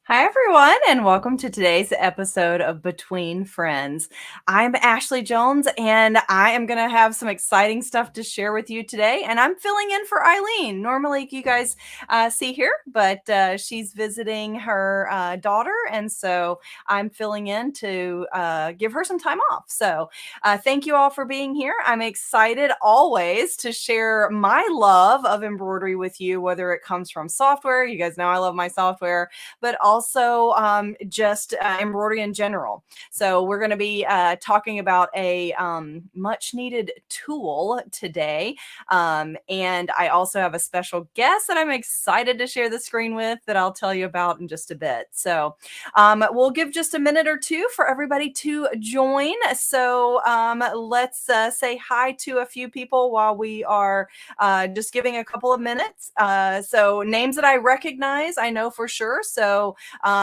Hi, everyone, and welcome to today's episode of Between Friends. I'm Ashley Jones, and I am going to have some exciting stuff to share with you today. And I'm filling in for Eileen. Normally, you guys see here, but she's visiting her daughter, and so I'm filling in to give her some time off. So thank you all for being here. I'm excited always to share my love of embroidery with you, whether it comes from software. You guys know I love my software, but also just embroidery in general. So we're going to be talking about a much needed tool today. And I also have a special guest that I'm excited to share the screen with that I'll tell you about in just a bit. So we'll give just a minute or two for everybody to join. So let's say hi to a few people while we are just giving a couple of minutes. So names that I recognize, I know for sure. So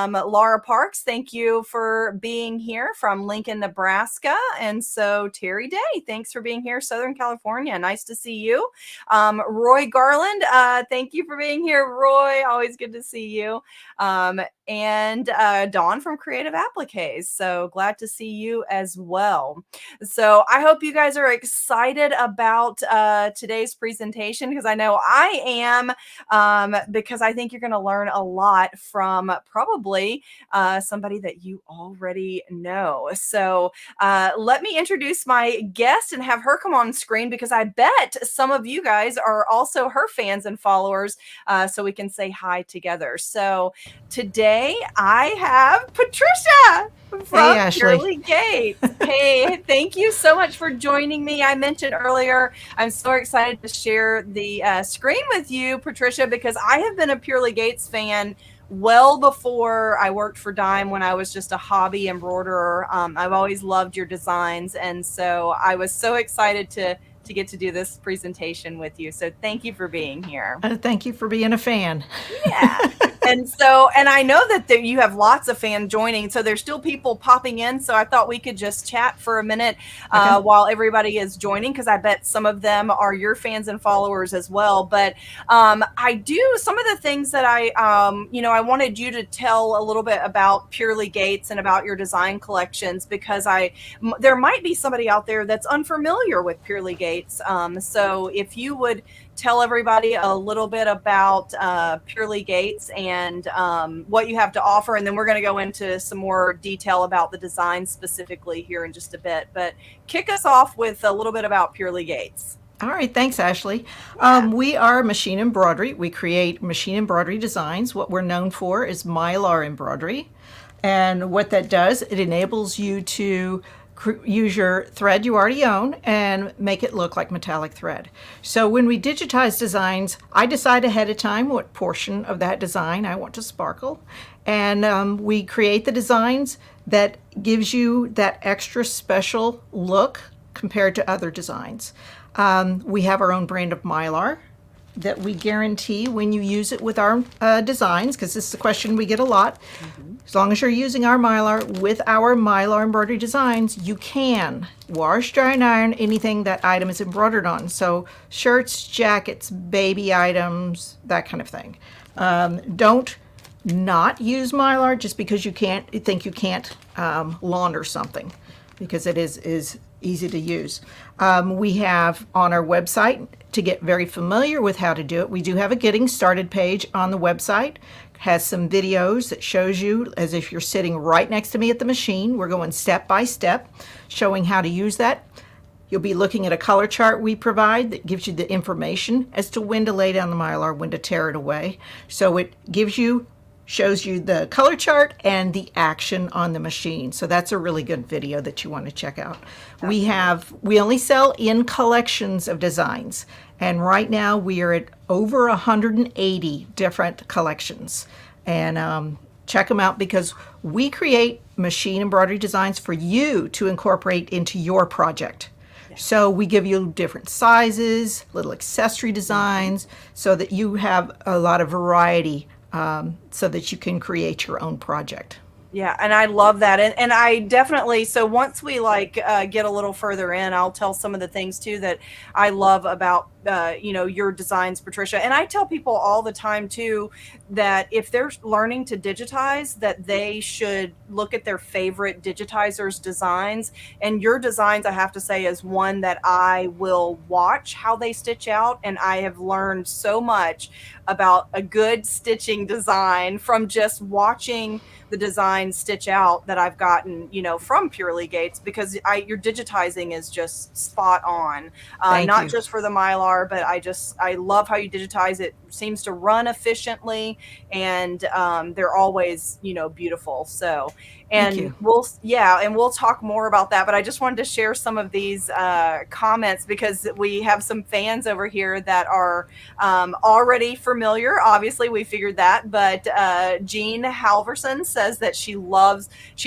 Laura Parks, thank you for being here from Lincoln, Nebraska. And so Terry Day, thanks for being here, Southern California. Nice to see you. Roy Garland, thank you for being here, Roy. Always good to see you. And Dawn from Creative Appliques. So glad to see you as well. So I hope you guys are excited about today's presentation, because I know I am, because I think you're going to learn a lot from probably somebody that you already know. So let me introduce my guest and have her come on screen, because I bet some of you guys are also her fans and followers, so we can say hi together. So today I have Patricia from Purely Gates. Hey, thank you so much for joining me. I mentioned earlier, I'm so excited to share the screen with you, Patricia, because I have been a Purely Gates fan well before I worked for Dime, when I was just a hobby embroiderer. I've always loved your designs, and so I was so excited to get to do this presentation with you. So thank you for being here. Thank you for being a fan. Yeah. And I know that you have lots of fans joining, so there's still people popping in. So I thought we could just chat for a minute while everybody is joining, because I bet some of them are your fans and followers as well. But I do some of the things that I wanted you to tell a little bit about Purely Gates and about your design collections, because there might be somebody out there that's unfamiliar with Purely Gates. So if you would tell everybody a little bit about Purely Gates and what you have to offer, and then we're going to go into some more detail about the design specifically here in just a bit. But kick us off with a little bit about Purely Gates. All right, thanks, Ashley. Yeah. We are machine embroidery. We create machine embroidery designs. What we're known for is mylar embroidery. And what that does, it enables you to use your thread you already own and make it look like metallic thread. So when we digitize designs, I decide ahead of time what portion of that design I want to sparkle. And we create the designs that gives you that extra special look compared to other designs. We have our own brand of mylar that we guarantee when you use it with our designs, because this is a question we get a lot. Mm-hmm. As long as you're using our mylar with our mylar embroidery designs, you can wash, dry, and iron anything that item is embroidered on. So shirts, jackets, baby items, that kind of thing. Don't not use mylar just because you think you can't launder something, because it is easy to use. We have on our website, to get very familiar with how to do it, we do have a getting started page on the website. It has some videos that shows you as if you're sitting right next to me at the machine. We're going step by step, showing how to use that. You'll be looking at a color chart we provide that gives you the information as to when to lay down the mylar, when to tear it away. So it gives you shows you the color chart and the action on the machine. So that's a really good video that you want to check out. We only sell in collections of designs. And right now we are at over 180 different collections. And check them out because we create machine embroidery designs for you to incorporate into your project. So we give you different sizes, little accessory designs, so that you have a lot of variety, so that you can create your own project. Yeah, and I love that. And I definitely, so once we get a little further in, I'll tell some of the things too that I love about your designs, Patricia. And I tell people all the time too that if they're learning to digitize, that they should look at their favorite digitizers' designs. And your designs, I have to say, is one that I will watch how they stitch out, and I have learned so much about a good stitching design from just watching the design stitch out that I've gotten, from Purely Gates, because your digitizing is just spot on. Not you. just for the Mylar, but I love how you digitize it. Seems to run efficiently, and they're always, beautiful. So, Thank and you. we'll talk more about that. But I just wanted to share some of these comments because we have some fans over here that are already familiar. Obviously, we figured that. But Jean Halverson says that she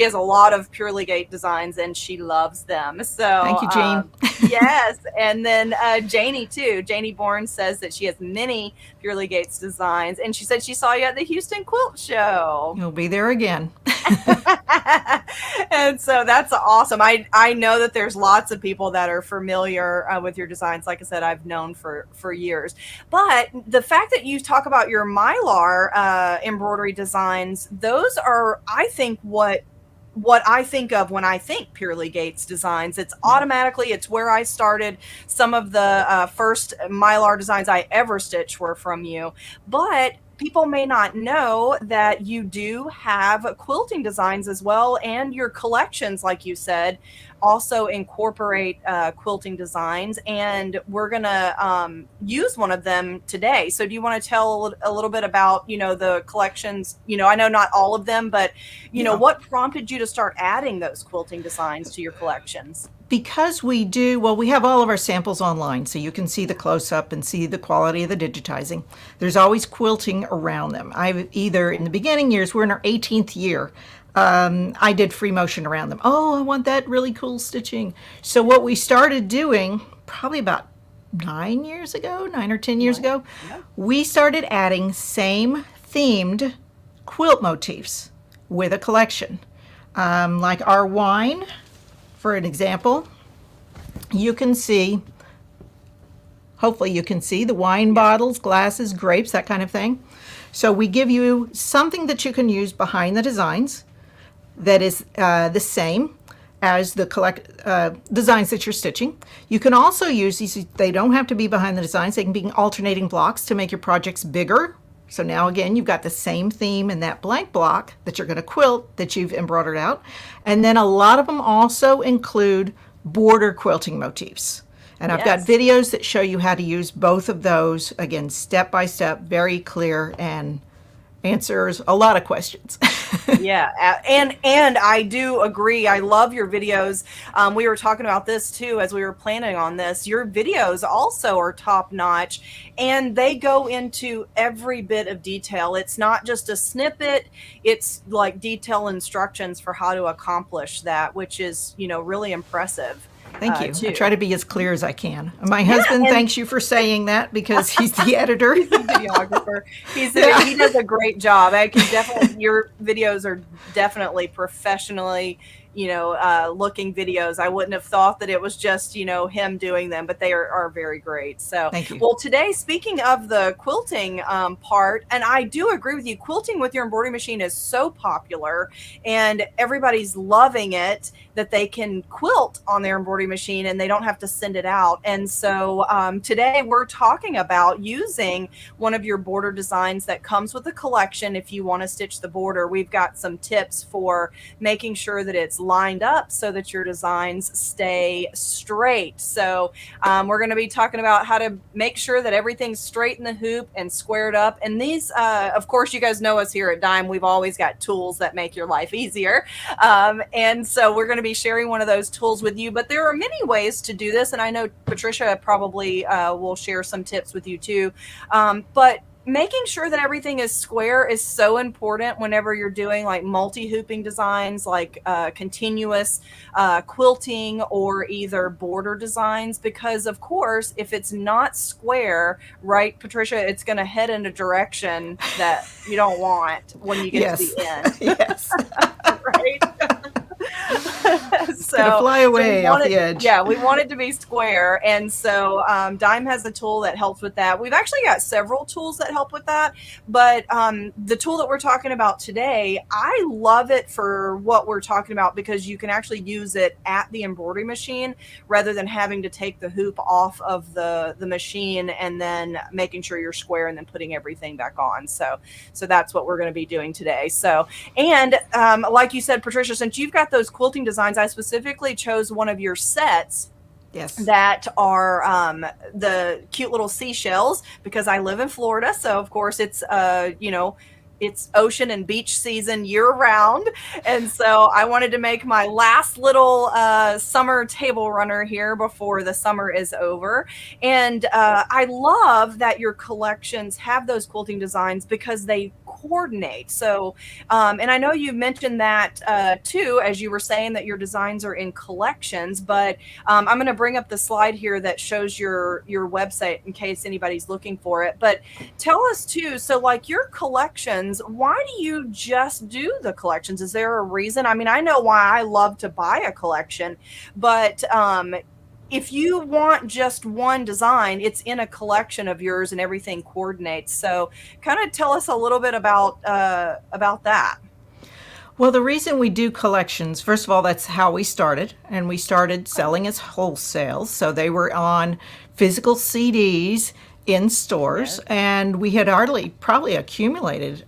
has a lot of Purely Gate designs and she loves them. Thank So you, Jean. yes, and then Janie too. Janie Bourne says that she has many Purely Gates designs, and she said she saw you at the Houston Quilt Show. You'll be there again. And so that's awesome. I know that there's lots of people that are familiar with your designs. Like I said, I've known for years. But the fact that you talk about your Mylar embroidery designs, those are, I think, what I think of when I think Purely Gates designs. It's automatically, it's where I started. Some of the first Mylar designs I ever stitched were from you. But people may not know that you do have quilting designs as well, and your collections, like you said, also incorporate quilting designs, and we're gonna use one of them today. So do you want to tell a little bit about the collections? I know not all of them, but what prompted you to start adding those quilting designs to your collections? Because we have all of our samples online, so you can see the close-up and see the quality of the digitizing. There's always quilting around them. I've either, in the beginning years, we're in our 18th year, I did free motion around them. Oh, I want that really cool stitching. So what we started doing, probably about 9 or 10 years ago, we started adding same themed quilt motifs with a collection. Like our wine, for an example, you can see, hopefully you can see the wine bottles, glasses, grapes, that kind of thing. So we give you something that you can use behind the designs that is the same as the designs that you're stitching. You can also use these, they don't have to be behind the designs, they can be alternating blocks to make your projects bigger. So now again, you've got the same theme in that blank block that you're going to quilt that you've embroidered out. And then a lot of them also include border quilting motifs. And I've got videos that show you how to use both of those, again, step by step, very clear, and answers a lot of questions. Yeah, and I do agree. I love your videos. We were talking about this too as we were planning on this. Your videos also are top notch, and they go into every bit of detail. It's not just a snippet. It's like detailed instructions for how to accomplish that, which is, really impressive. Thank you. Too. I try to be as clear as I can. My husband thanks you for saying that because he's the editor. He's the videographer. He does a great job. I can definitely, your videos are definitely professionally, looking videos. I wouldn't have thought that it was just, him doing them, but they are very great. So, thank you. Well, today, speaking of the quilting part, and I do agree with you, quilting with your embroidery machine is so popular and everybody's loving it that they can quilt on their embroidery machine and they don't have to send it out. And so today we're talking about using one of your border designs that comes with a collection. If you want to stitch the border, we've got some tips for making sure that it's lined up so that your designs stay straight. So we're going to be talking about how to make sure that everything's straight in the hoop and squared up. And these, of course, you guys know us here at Dime. We've always got tools that make your life easier. And so we're going to be sharing one of those tools with you. But there are many ways to do this. And I know Patricia probably will share some tips with you too. But making sure that everything is square is so important whenever you're doing like multi-hooping designs, like continuous quilting or either border designs, because of course, if it's not square, right, Patricia, it's going to head in a direction that you don't want when you get to the end. Yes. Right? It's gonna fly away off the edge. Yeah, we want it to be square. And so Dime has a tool that helps with that. We've actually got several tools that help with that. But the tool that we're talking about today, I love it for what we're talking about because you can actually use it at the embroidery machine rather than having to take the hoop off of the machine and then making sure you're square and then putting everything back on. So that's what we're going to be doing today. So, and like you said, Patricia, since you've got those quilting designs, I specifically chose one of your sets. Yes. That are the cute little seashells because I live in Florida. So of course it's, it's ocean and beach season year round. And so I wanted to make my last little summer table runner here before the summer is over. And I love that your collections have those quilting designs because they coordinate. So, and I know you mentioned that too, as you were saying that your designs are in collections, but I'm going to bring up the slide here that shows your website in case anybody's looking for it. But tell us too, so like your collections, why do you just do the collections? Is there a reason? I mean, I know why I love to buy a collection, but if you want just one design, it's in a collection of yours and everything coordinates. So kind of tell us a little bit about that. Well, the reason we do collections, first of all, that's how we started. And we started selling as wholesale. So they were on physical CDs in stores. Yes. And we had probably accumulated,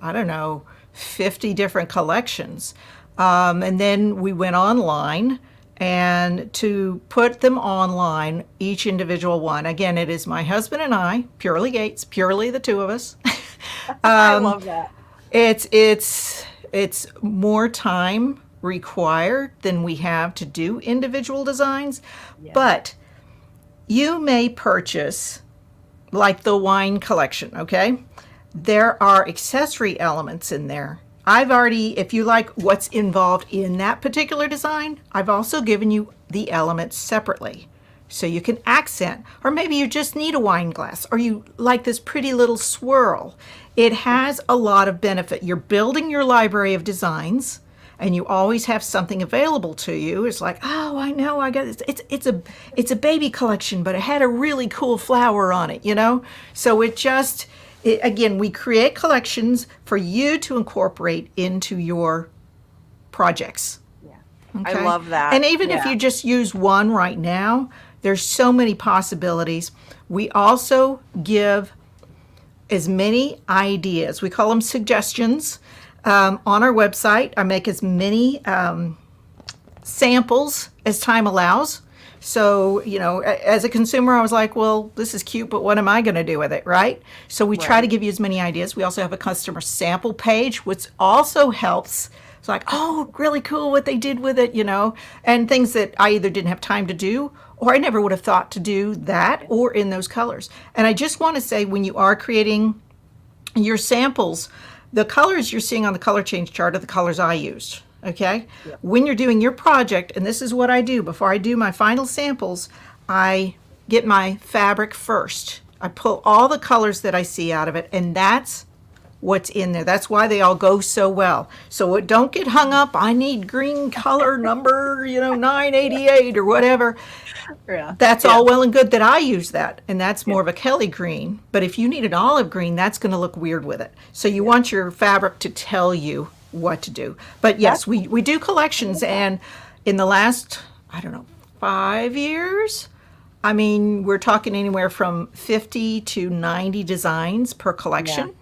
50 different collections. And then we went online. And to put them online, each individual one, again, it is my husband and I, purely Gates, purely the two of us. I love that. It's more time required than we have to do individual designs. Yeah. But you may purchase, like the wine collection, okay? There are accessory elements in there. If you like what's involved in that particular design, I've also given you the elements separately. So you can accent, or maybe you just need a wine glass, or you like this pretty little swirl. It has a lot of benefit. You're building your library of designs, and you always have something available to you. It's like, oh, I know, I got it. It's a baby collection, but it had a really cool flower on it, So again, we create collections for you to incorporate into your projects. Yeah, okay? I love that. And even if you just use one right now, there's so many possibilities. We also give as many ideas. We call them suggestions. On our website, I make as many samples as time allows. So, as a consumer, I was like, well, this is cute, but what am I going to do with it, right? So we try to give you as many ideas. We also have a customer sample page, which also helps. It's like, oh, really cool what they did with it, and things that I either didn't have time to do or I never would have thought to do that or in those colors. And I just want to say, when you are creating your samples, the colors you're seeing on the color change chart are the colors I used. Okay? Yep. When you're doing your project, and this is what I do, before I do my final samples, I get my fabric first. I pull all the colors that I see out of it, and that's what's in there. That's why they all go so well. So don't get hung up, I need green color number, 988 or whatever. Yeah. That's all well and good that I use that, and that's more of a Kelly green. But if you need an olive green, that's going to look weird with it. So you want your fabric to tell you what to do. But yes, we do collections, and in the last 5 years, we're talking anywhere from 50 to 90 designs per collection.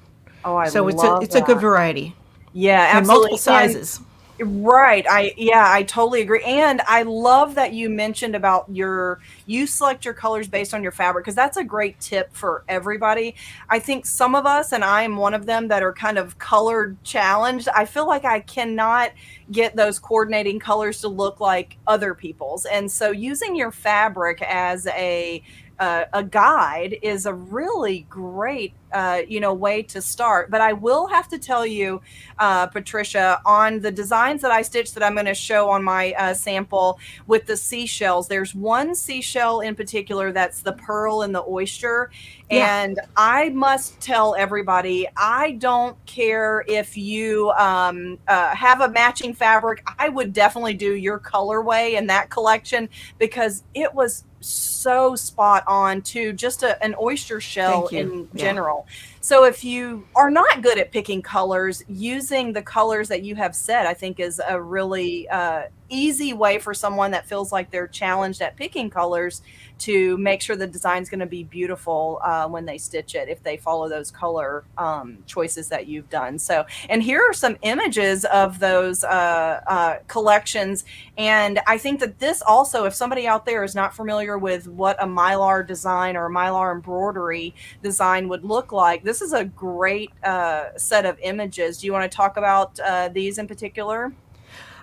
Oh, I so love it's a good variety. Yeah, absolutely. And multiple sizes. Right. I totally agree. And I love that you mentioned about you select your colors based on your fabric, because that's a great tip for everybody. I think some of us, and I am one of them, that are kind of colored challenged. I feel like I cannot get those coordinating colors to look like other people's. And so using your fabric as a guide is a really great way to start. But I will have to tell you, Patricia, on the designs that I stitched that I'm going to show on my sample with the seashells. There's one seashell in particular that's the pearl and the oyster. Yeah, And I must tell everybody, I don't care if you have a matching fabric. I would definitely do your colorway in that collection, because it was so spot on to just an oyster shell thank you. in Yeah. general. So if you are not good at picking colors, using the colors that you have said, I think is a really easy way for someone that feels like they're challenged at picking colors to make sure the design's going to be beautiful when they stitch it, if they follow those color choices that you've done. So, and here are some images of those collections. And I think that this also, if somebody out there is not familiar with what a Mylar design or a Mylar embroidery design would look like, this is a great set of images. Do you want to talk about these in particular?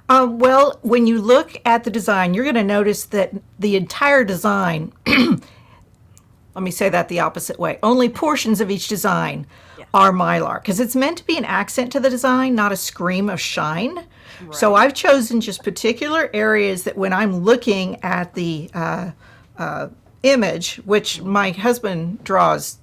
Well, when you look at the design, you're going to notice that the entire design, let me say that the opposite way, only portions of each design Yeah. are Mylar because it's meant to be an accent to the design, not a scream of shine. So Right. I've chosen just particular areas that when I'm looking at the image, which my husband draws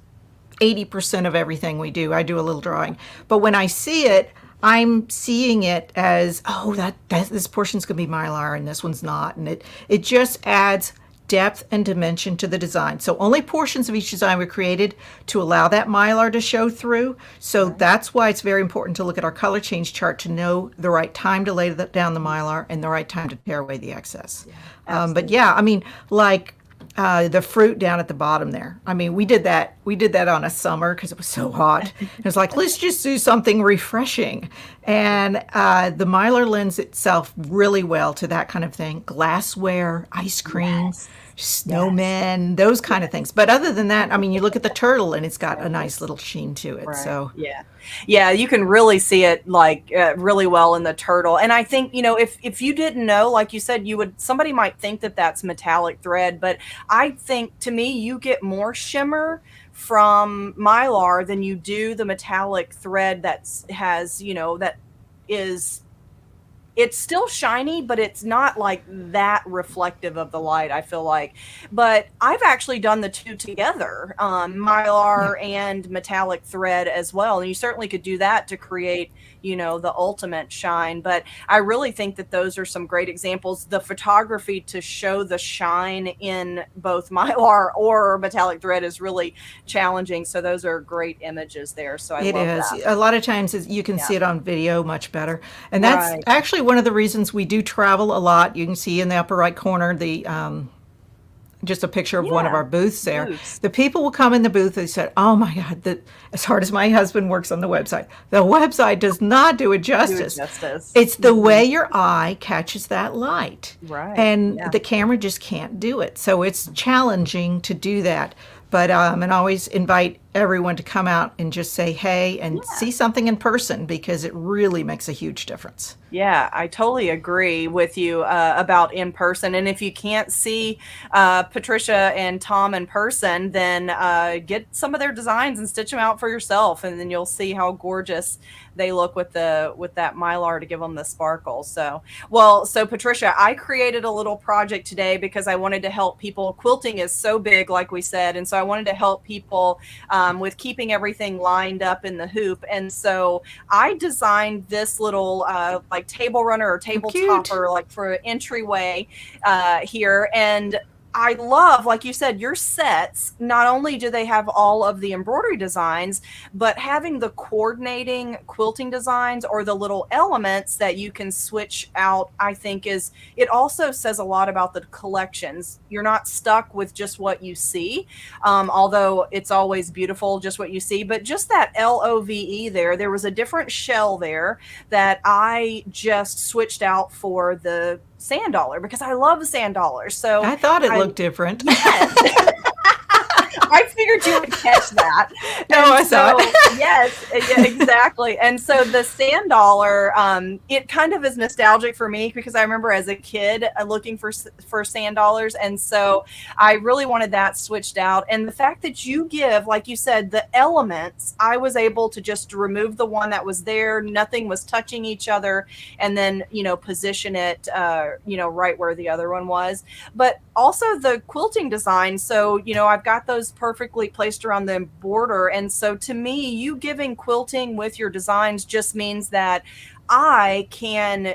80% of everything we do. I do a little drawing. But when I see it, I'm seeing it as, oh, that this portion's going to be Mylar and this one's not. And it just adds depth and dimension to the design. So only portions of each design were created to allow that Mylar to show through. So Right. that's why it's very important to look at our color change chart to know the right time to lay down the Mylar and the right time to tear away the excess. Yeah. But Absolutely. yeah, I mean, like the fruit down at the bottom there. I mean, we did that. We did that on a summer because it was so hot. It was like, let's just do something refreshing. And the Mylar lends itself really well to that kind of thing. Glassware, ice cream, Yes. Yes. snowmen, those kind of things. But other than that, I mean, you look at the turtle and it's got a nice little sheen to it. Right. So Yeah. Yeah, you can really see it like really well in the turtle. And I think, if you didn't know, like you said, somebody might think that that's metallic thread, but I think to me you get more shimmer from Mylar than you do the metallic thread that is it's still shiny, but it's not like that reflective of the light, I feel like. But I've actually done the two together, yeah, Mylar and metallic thread as well. And you certainly could do that to create, the ultimate shine. But I really think that those are some great examples. The photography to show the shine in both Mylar or metallic thread is really challenging. So those are great images there. So I it love is. that. A lot of times you can Yeah. see it on video much better. And that's Right. actually one of the reasons we do travel a lot. You can see in the upper right corner the just a picture of one of Yeah. our booths there. Booths. The people will come in the booth. They said, "Oh my God, as hard as my husband works on the website does not do it Do it justice. justice. It's the way your eye catches that light, Right. and Yeah. the camera just can't do it. So it's challenging to do that. But and I always invite everyone to come out and just say hey and Yeah. see something in person because it really makes a huge difference. Yeah, I totally agree with you about in person. And if you can't see Patricia and Tom in person, then get some of their designs and stitch them out for yourself, and then you'll see how gorgeous they look with that Mylar to give them the sparkle. So Patricia, I created a little project today because I wanted to help people. Quilting is so big, like we said, and so I wanted to help people with keeping everything lined up in the hoop. And so I designed this little like table runner or Oh, table cute. topper, like for an entryway here. And I love, like you said, your sets. Not only do they have all of the embroidery designs, but having the coordinating quilting designs or the little elements that you can switch out, I think it also says a lot about the collections. You're not stuck with just what you see, although it's always beautiful, just what you see, but just that LOVE there was a different shell there that I just switched out for the sand dollar because I love sand dollars. So I thought it I, looked different. yes. I figured you would catch that. No, And I saw so, it. yes, yeah, exactly. And so the sand dollar, it kind of is nostalgic for me because I remember as a kid looking for sand dollars, and so I really wanted that switched out. And the fact that you give, like you said, the elements, I was able to just remove the one that was there. Nothing was touching each other, and then position it, right where the other one was. But also the quilting design. So I've got those perfectly placed around the border. And so to me, you giving quilting with your designs just means that I can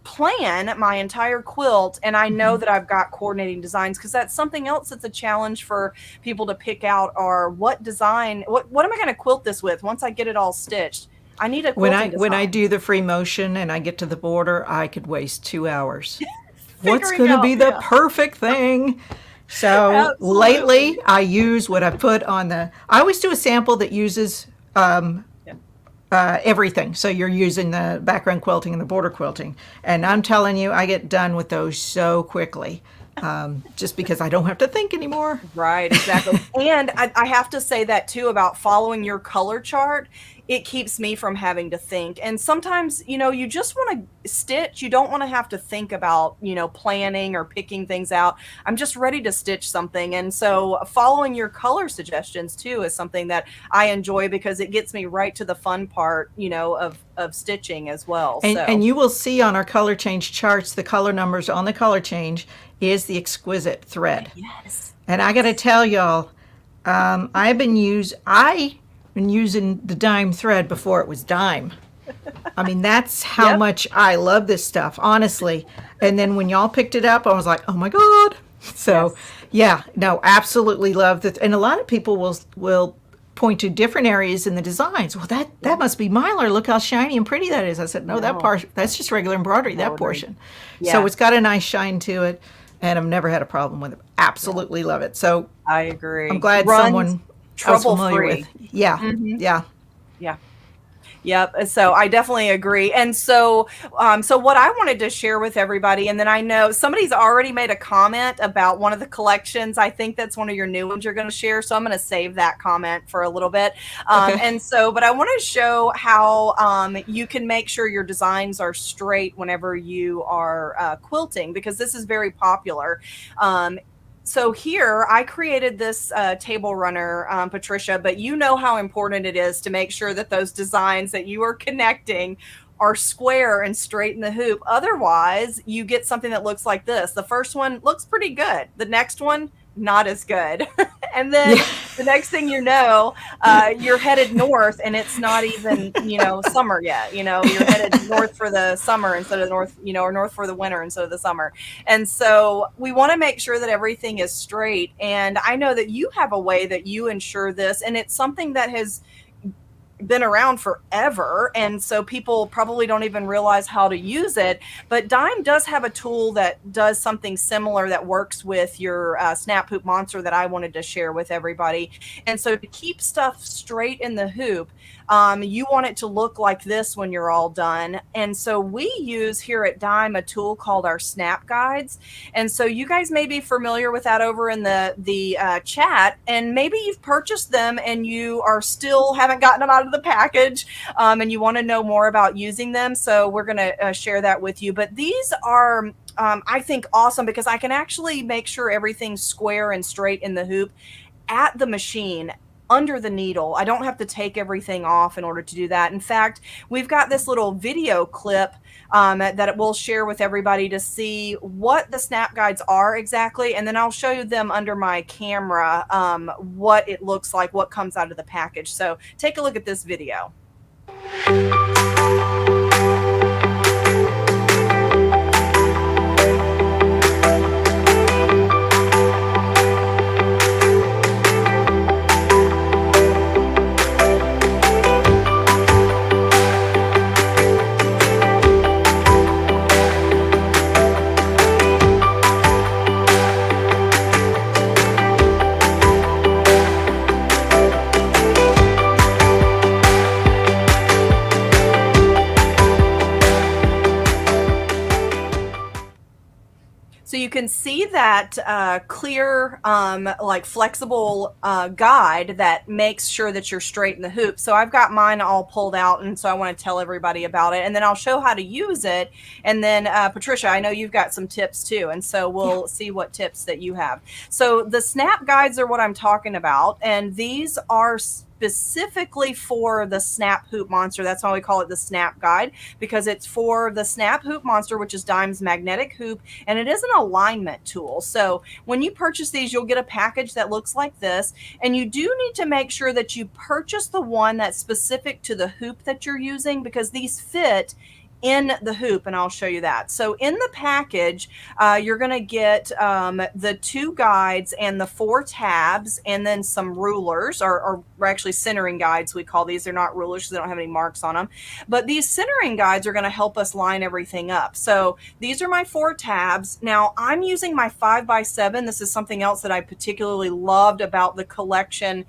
plan my entire quilt and I know that I've got coordinating designs, because that's something else that's a challenge for people to pick out, or what design, what am I going to quilt this with once I get it all stitched? I need a quilting When I design. do the free motion and I get to the border, I could waste 2 hours. What's Figuring going to out, be the yeah, perfect thing? So lately, absolutely. I use what I put on the. I always do a sample that uses Yeah. everything. So you're using the background quilting and the border quilting. And I'm telling you, I get done with those so quickly, just because I don't have to think anymore. Right, exactly. And I have to say that too about following your color chart. It keeps me from having to think. And sometimes, you just want to stitch. You don't want to have to think about, planning or picking things out. I'm just ready to stitch something. And so following your color suggestions too is something that I enjoy because it gets me right to the fun part, of stitching as well. And So, you will see on our color change charts, the color numbers on the color change is the exquisite thread. yes, And I got to yes. tell y'all, I been using the dime thread before it was dime. I mean, that's how Yep. much I love this stuff, honestly. And then when y'all picked it up, I was like, oh my God. So, Yes. yeah, no, absolutely love that. And a lot of people will point to different areas in the designs. Well, that Yeah. must be mylar. Look how shiny and pretty that is. I said, no, that No, part, that's just regular embroidery, that embroidery. portion. So Yeah. it's got a nice shine to it, and I've never had a problem with it. Yeah. Absolutely love it. So I I'm agree. glad Runs someone I was trouble familiar with. free. Yeah, Hmm. yeah. Yeah. Yep. So I definitely agree. And so, so what I wanted to share with everybody, and then I know somebody's already made a comment about one of the collections. I think that's one of your new ones you're going to share. So I'm going to save that comment for a little bit. Okay. And so, but I want to show how you can make sure your designs are straight whenever you are quilting, because this is very popular. Um, so here I created this table runner, Patricia, but you know how important it is to make sure that those designs that you are connecting are square and straight in the hoop. Otherwise, you get something that looks like this. The first one looks pretty good. The next one, not as good. And then Yeah. the next thing you know, you're headed north and it's not even, summer yet. You're headed north for the summer instead of north, or north for the winter instead of the summer. And so we want to make sure that everything is straight. And I know that you have a way that you ensure this, and it's something that has been around forever, and so people probably don't even realize how to use it. But Dime does have a tool that does something similar that works with your snap hoop monster that I wanted to share with everybody. And so to keep stuff straight in the hoop, you want it to look like this when you're all done. And so we use here at Dime a tool called our snap guides. And so you guys may be familiar with that over in the chat, and maybe you've purchased them and you are still haven't gotten them out of the package, and you want to know more about using them. So we're going to share that with you. But these are, I think, awesome because I can actually make sure everything's square and straight in the hoop at the machine under the needle. I don't have to take everything off in order to do that. In fact, we've got this little video clip that we'll share with everybody to see what the snap guides are exactly. And then I'll show you them under my camera, what it looks like, what comes out of the package. So take a look at this video. So you can see that clear, like flexible guide that makes sure that you're straight in the hoop. So I've got mine all pulled out, and so I want to tell everybody about it, and then I'll show how to use it. And then Patricia, I know you've got some tips too, and so Yeah. we'll see what tips that you have. So the snap guides are what I'm talking about, and these are specifically for the snap hoop monster. That's why we call it the snap guide, because it's for the snap hoop monster, which is Dime's magnetic hoop, and it is an alignment tool. So when you purchase these, you'll get a package that looks like this, and you do need to make sure that you purchase the one that's specific to the hoop that you're using, because these fit in the hoop, and I'll show you that. So in the package, you're going to get the 2 guides and the 4 tabs, and then some rulers, or actually centering guides we call these. They're not rulers because they don't have any marks on them, but these centering guides are going to help us line everything up. So these are my 4 tabs. Now I'm using my 5x7. This is something else that I particularly loved about the collection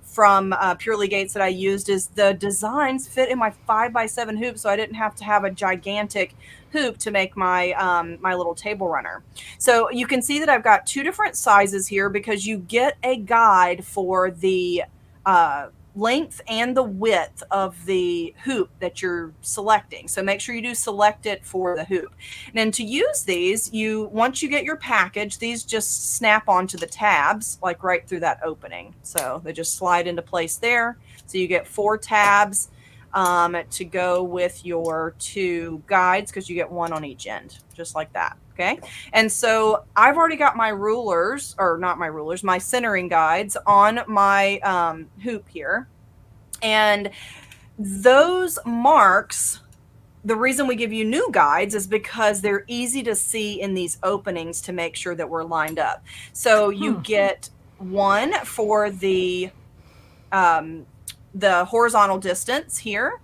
from Purely Gates that I used, is the designs fit in my 5x7 hoop, so I didn't have to have a gigantic hoop to make my my little table runner. So you can see that I've got 2 different sizes here, because you get a guide for the length and the width of the hoop that you're selecting. So make sure you do select it for the hoop. And then to use these, once you get your package, these just snap onto the tabs, like right through that opening. So they just slide into place there. So you get 4 tabs to go with your 2 guides, because you get 1 on each end, just like that. Okay. And so I've already got my rulers, or not my rulers, my centering guides on my hoop here. And those marks, the reason we give you new guides is because they're easy to see in these openings to make sure that we're lined up. So you get 1 for the horizontal distance here,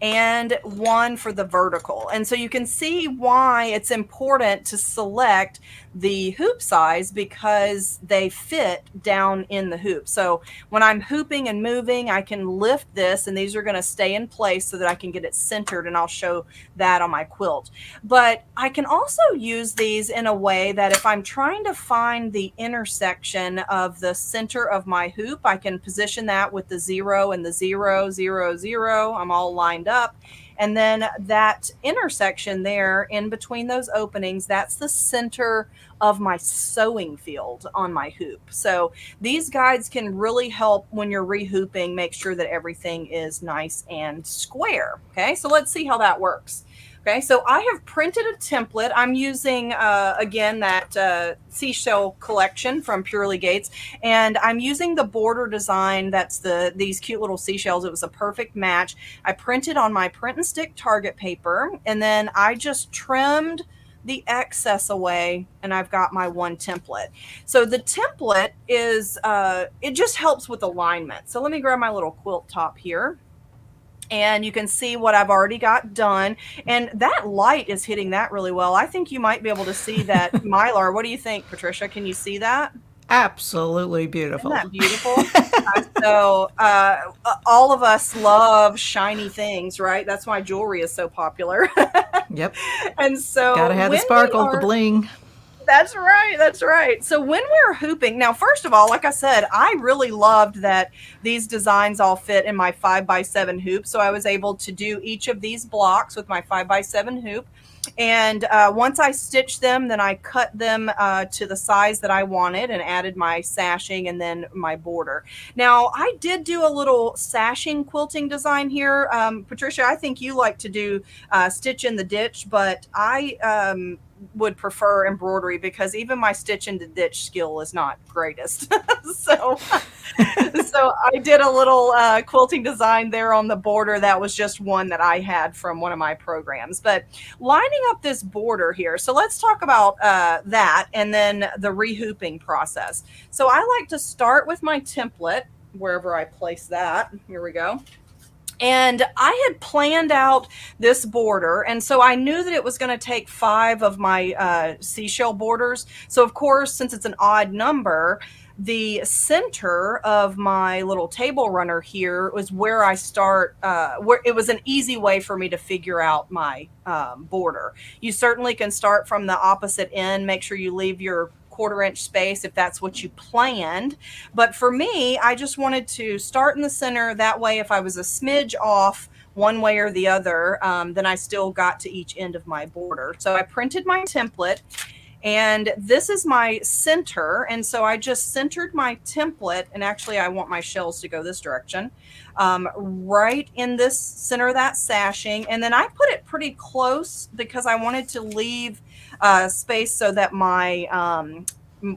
and 1 for the vertical. And so you can see why it's important to select the hoop size, because they fit down in the hoop. So when I'm hooping and moving, I can lift this, and these are going to stay in place so that I can get it centered, and I'll show that on my quilt. But I can also use these in a way that if I'm trying to find the intersection of the center of my hoop, I can position that with the 0 and the 0, 0, 0. I'm all lined up. And then that intersection there in between those openings, that's the center of my sewing field on my hoop. So these guides can really help when you're rehooping, make sure that everything is nice and square. Okay, so let's see how that works. Okay, so I have printed a template. I'm using, again, that seashell collection from Purely Gates, and I'm using the border design that's these cute little seashells. It was a perfect match. I printed on my print and stick target paper, and then I just trimmed the excess away, and I've got my 1 template. So the template is, it just helps with alignment. So let me grab my little quilt top here, and you can see what I've already got done. And that light is hitting that really well. I think you might be able to see that Mylar. What do you think, Patricia? Can you see that? Absolutely Isn't beautiful. that beautiful? All of us love shiny things, right? That's why jewelry is so popular. Yep. And Gotta so have the when we sparkle, the are bling. That's right. That's right. So when we're hooping, now, first of all, like I said, I really loved that these designs all fit in my 5x7 hoop. So I was able to do each of these blocks with my 5x7 hoop. And once I stitched them, then I cut them to the size that I wanted and added my sashing and then my border. Now, I did do a little sashing quilting design here. Patricia, I think you like to do stitch in the ditch, but I would prefer embroidery, because even my stitch in the ditch skill is not greatest. so so I did a little quilting design there on the border. That was just one that I had from one of my programs. But lining up this border here, so let's talk about that, and then the rehooping process. So I like to start with my template, wherever I place that. Here we go. And I had planned out this border, and so I knew that it was going to take 5 of my seashell borders. So of course, since it's an odd number, the center of my little table runner here was where I start, where it was an easy way for me to figure out my border. You certainly can start from the opposite end. Make sure you leave your 1/4 inch space if that's what you planned. But for me, I just wanted to start in the center. That way, if I was a smidge off one way or the other, then I still got to each end of my border. So I printed my template, and this is my center. And so I just centered my template, and actually I want my shells to go this direction, right in this center of that sashing. And then I put it pretty close because I wanted to leave space so that my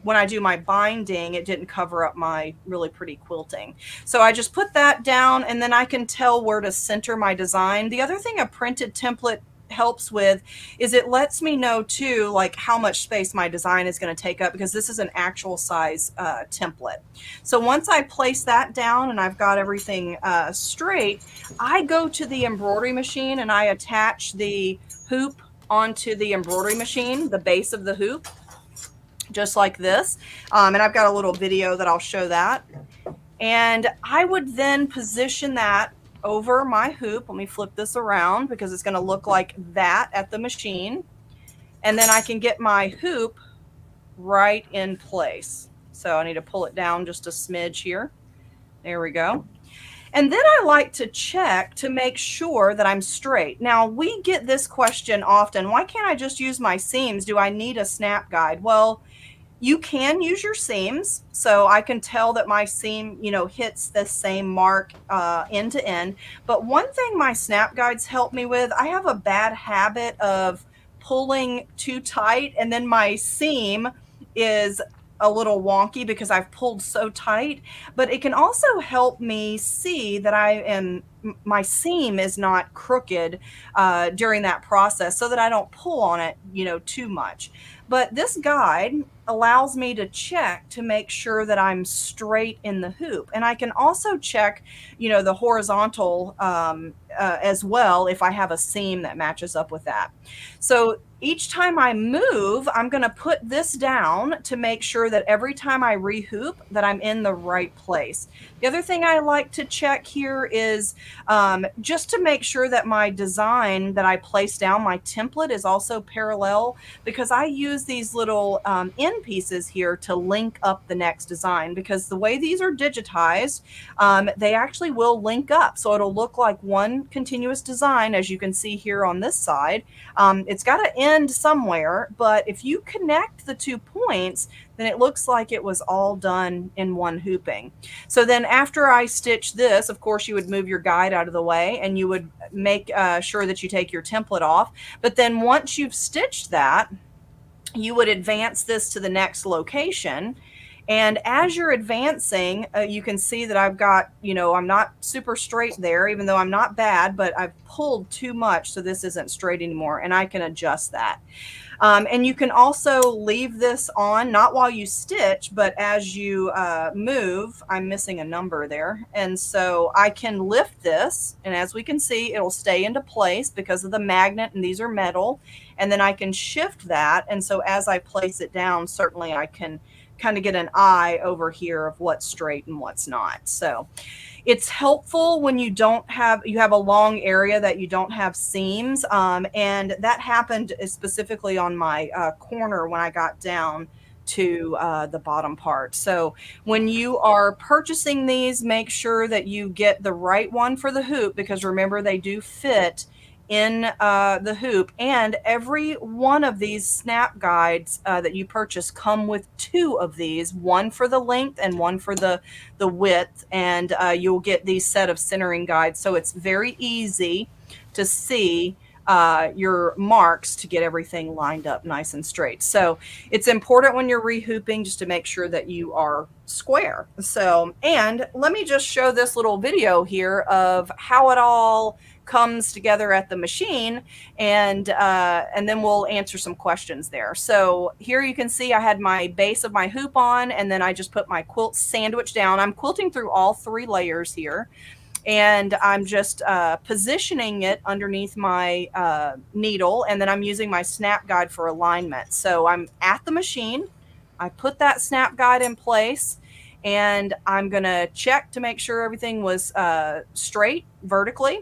when I do my binding, it didn't cover up my really pretty quilting. So I just put that down, and then I can tell where to center my design. The other thing a printed template helps with is it lets me know too, like how much space my design is going to take up, because this is an actual size template. So once I place that down and I've got everything straight, I go to the embroidery machine and I attach the hoop onto the embroidery machine, the base of the hoop, just like this. And I've got a little video that I'll show that. And I would then position that over my hoop. Let me flip this around because it's going to look like that at the machine. And then I can get my hoop right in place. So I need to pull it down just a smidge here. There we go. And then I like to check to make sure that I'm straight. Now, we get this question often. Why can't I just use my seams? Do I need a snap guide? Well, you can use your seams. So I can tell that my seam, hits the same mark end to end. But one thing my snap guides help me with, I have a bad habit of pulling too tight, and then my seam is a little wonky because I've pulled so tight. But it can also help me see that my seam is not crooked during that process, so that I don't pull on it, too much. But this guide allows me to check to make sure that I'm straight in the hoop. And I can also check, the horizontal as well if I have a seam that matches up with that. So each time I move, I'm going to put this down to make sure that every time I rehoop that I'm in the right place. The other thing I like to check here is just to make sure that my design that I place down, my template, is also parallel, because I use these little end pieces here to link up the next design, because the way these are digitized, they actually will link up. So it'll look like one continuous design, as you can see here on this side. It's got to end somewhere, but if you connect the 2 points, then it looks like it was all done in one hooping. So then after I stitch this, of course, you would move your guide out of the way and you would make sure that you take your template off. But then once you've stitched that, you would advance this to the next location. And as you're advancing, you can see that I've got, I'm not super straight there, even though I'm not bad, but I've pulled too much, so this isn't straight anymore, and I can adjust that. And you can also leave this on, not while you stitch, but as you move. I'm missing a number there. And so I can lift this, and as we can see, it'll stay into place because of the magnet, and these are metal. And then I can shift that. And so as I place it down, certainly I can kind of get an eye over here of what's straight and what's not. So it's helpful when you have a long area that you don't have seams. And that happened specifically on my corner when I got down to the bottom part. So when you are purchasing these, make sure that you get the right one for the hoop, because remember, they do fit in the hoop. And every one of these snap guides that you purchase come with 2 of these, one for the length and one for the width. And you'll get these set of centering guides, so it's very easy to see your marks to get everything lined up nice and straight. So it's important when you're rehooping just to make sure that you are square. So, and let me just show this little video here of how it all comes together at the machine, and then we'll answer some questions there. So here you can see I had my base of my hoop on, and then I just put my quilt sandwich down. I'm quilting through all 3 layers here. and I'm just positioning it underneath my needle, and then I'm using my snap guide for alignment. So I'm at the machine, I put that snap guide in place, and I'm going to check to make sure everything was straight vertically.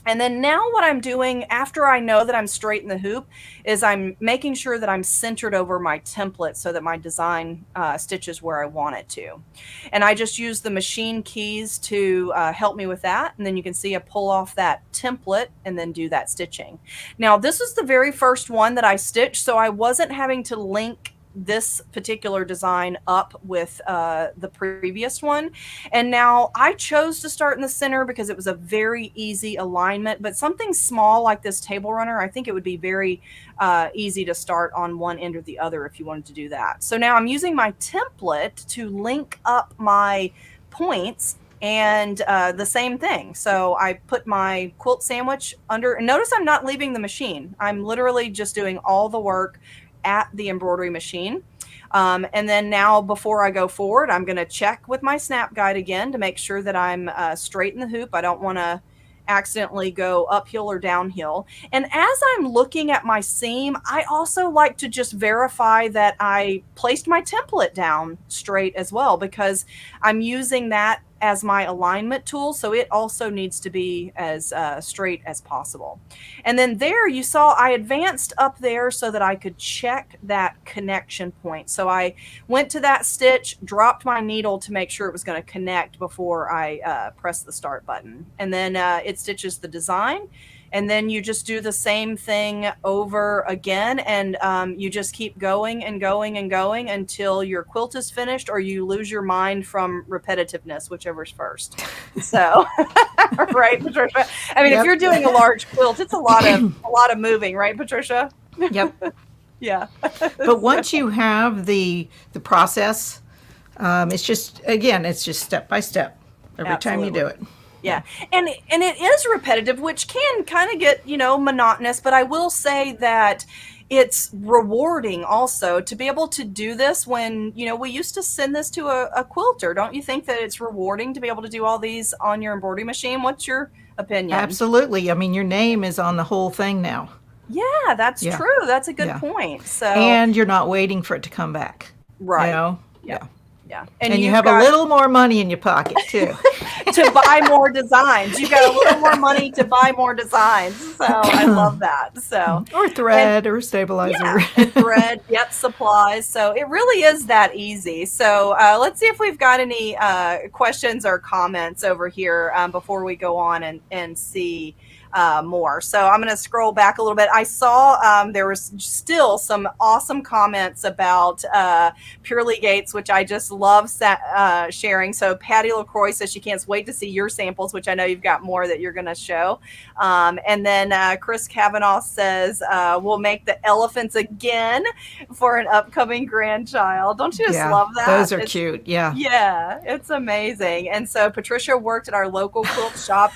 And then now what I'm doing after I know that I'm straight in the hoop is I'm making sure that I'm centered over my template so that my design stitches where I want it to. And I just use the machine keys to help me with that. And then you can see I pull off that template and then do that stitching. Now, this is the very first one that I stitched, so I wasn't having to link this particular design up with the previous one. And now I chose to start in the center because it was a very easy alignment, but something small like this table runner, I think it would be very easy to start on one end or the other if you wanted to do that. So now I'm using my template to link up my points, and the same thing. So I put my quilt sandwich under, and notice I'm not leaving the machine. I'm literally just doing all the work at the embroidery machine. And then now before I go forward, I'm going to check with my snap guide again to make sure that I'm straight in the hoop. I don't want to accidentally go uphill or downhill. And as I'm looking at my seam, I also like to just verify that I placed my template down straight as well, because I'm using that as my alignment tool. So it also needs to be as straight as possible. And then there you saw I advanced up there so that I could check that connection point. So I went to that stitch, dropped my needle to make sure it was going to connect before I pressed the start button. And then it stitches the design. And then you just do the same thing over again, and you just keep going and going and going until your quilt is finished, or you lose your mind from repetitiveness, whichever's first. So, right, Patricia? I mean, Yep. if you're doing a large quilt, it's a lot of moving, right, Patricia? Yep. Yeah. But once you have the process, it's just step by step every time you do it. Yeah. And it is repetitive, which can kind of get, monotonous, but I will say that it's rewarding also to be able to do this when, we used to send this to a quilter. Don't you think that it's rewarding to be able to do all these on your embroidery machine? What's your opinion? Absolutely. I mean, your name is on the whole thing now. Yeah, that's Yeah. true. That's a good Yeah. point. So, And you're not waiting for it to come back. right. Yeah. Yeah. And you you've have a little more money in your pocket too. to buy more designs. You got a little more money to buy more designs. So I love that. So Or thread or stabilizer. and thread, yep, supplies. So it really is that easy. So let's see if we've got any questions or comments over here before we go on and see more. So I'm going to scroll back a little bit. I saw there was still some awesome comments about Purely Gates, which I just love sharing. So Patty LaCroix says she can't wait to see your samples, which I know you've got more that you're going to show. And then Chris Kavanaugh says we'll make the elephants again for an upcoming grandchild. Don't you just love that? Those are cute. Yeah. Yeah, it's amazing. And so Patricia worked at our local quilt shop,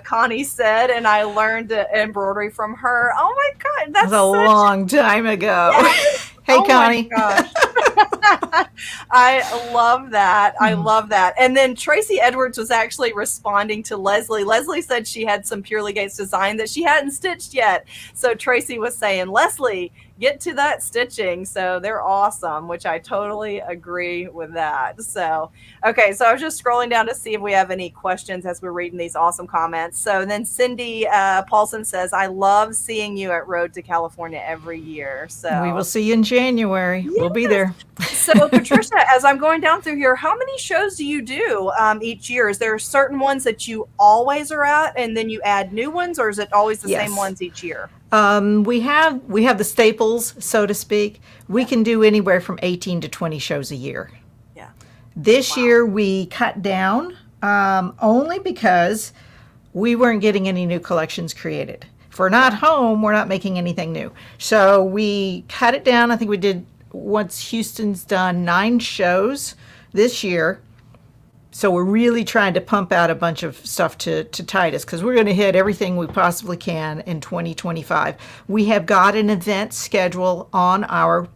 Connie said, and I learned embroidery from her. Oh my God, that's a long time ago. Yes. Hey, Connie. My gosh. I love that. I love that. And then Tracy Edwards was actually responding to Leslie. Leslie said she had some Purely Gates design that she hadn't stitched yet. So Tracy was saying, Leslie, get to that stitching. So they're awesome, which I totally agree with that. So, okay. So I was just scrolling down to see if we have any questions as we're reading these awesome comments. So then Cindy Paulson says, I love seeing you at Road to California every year. So we will see you in January. Yes. We'll be there. So Patricia, as I'm going down through here, how many shows do you do each year? Is there certain ones that you always are at and then you add new ones, or is it always the same ones each year? We have the staples, so to speak. We can do anywhere from 18 to 20 shows a year. Yeah. This year we cut down only because we weren't getting any new collections created. If we're not home, we're not making anything new. So we cut it down. I think we did, once Houston's done, 9 shows this year. So we're really trying to pump out a bunch of stuff to tide us, because we're going to hit everything we possibly can in 2025. We have got an event schedule on our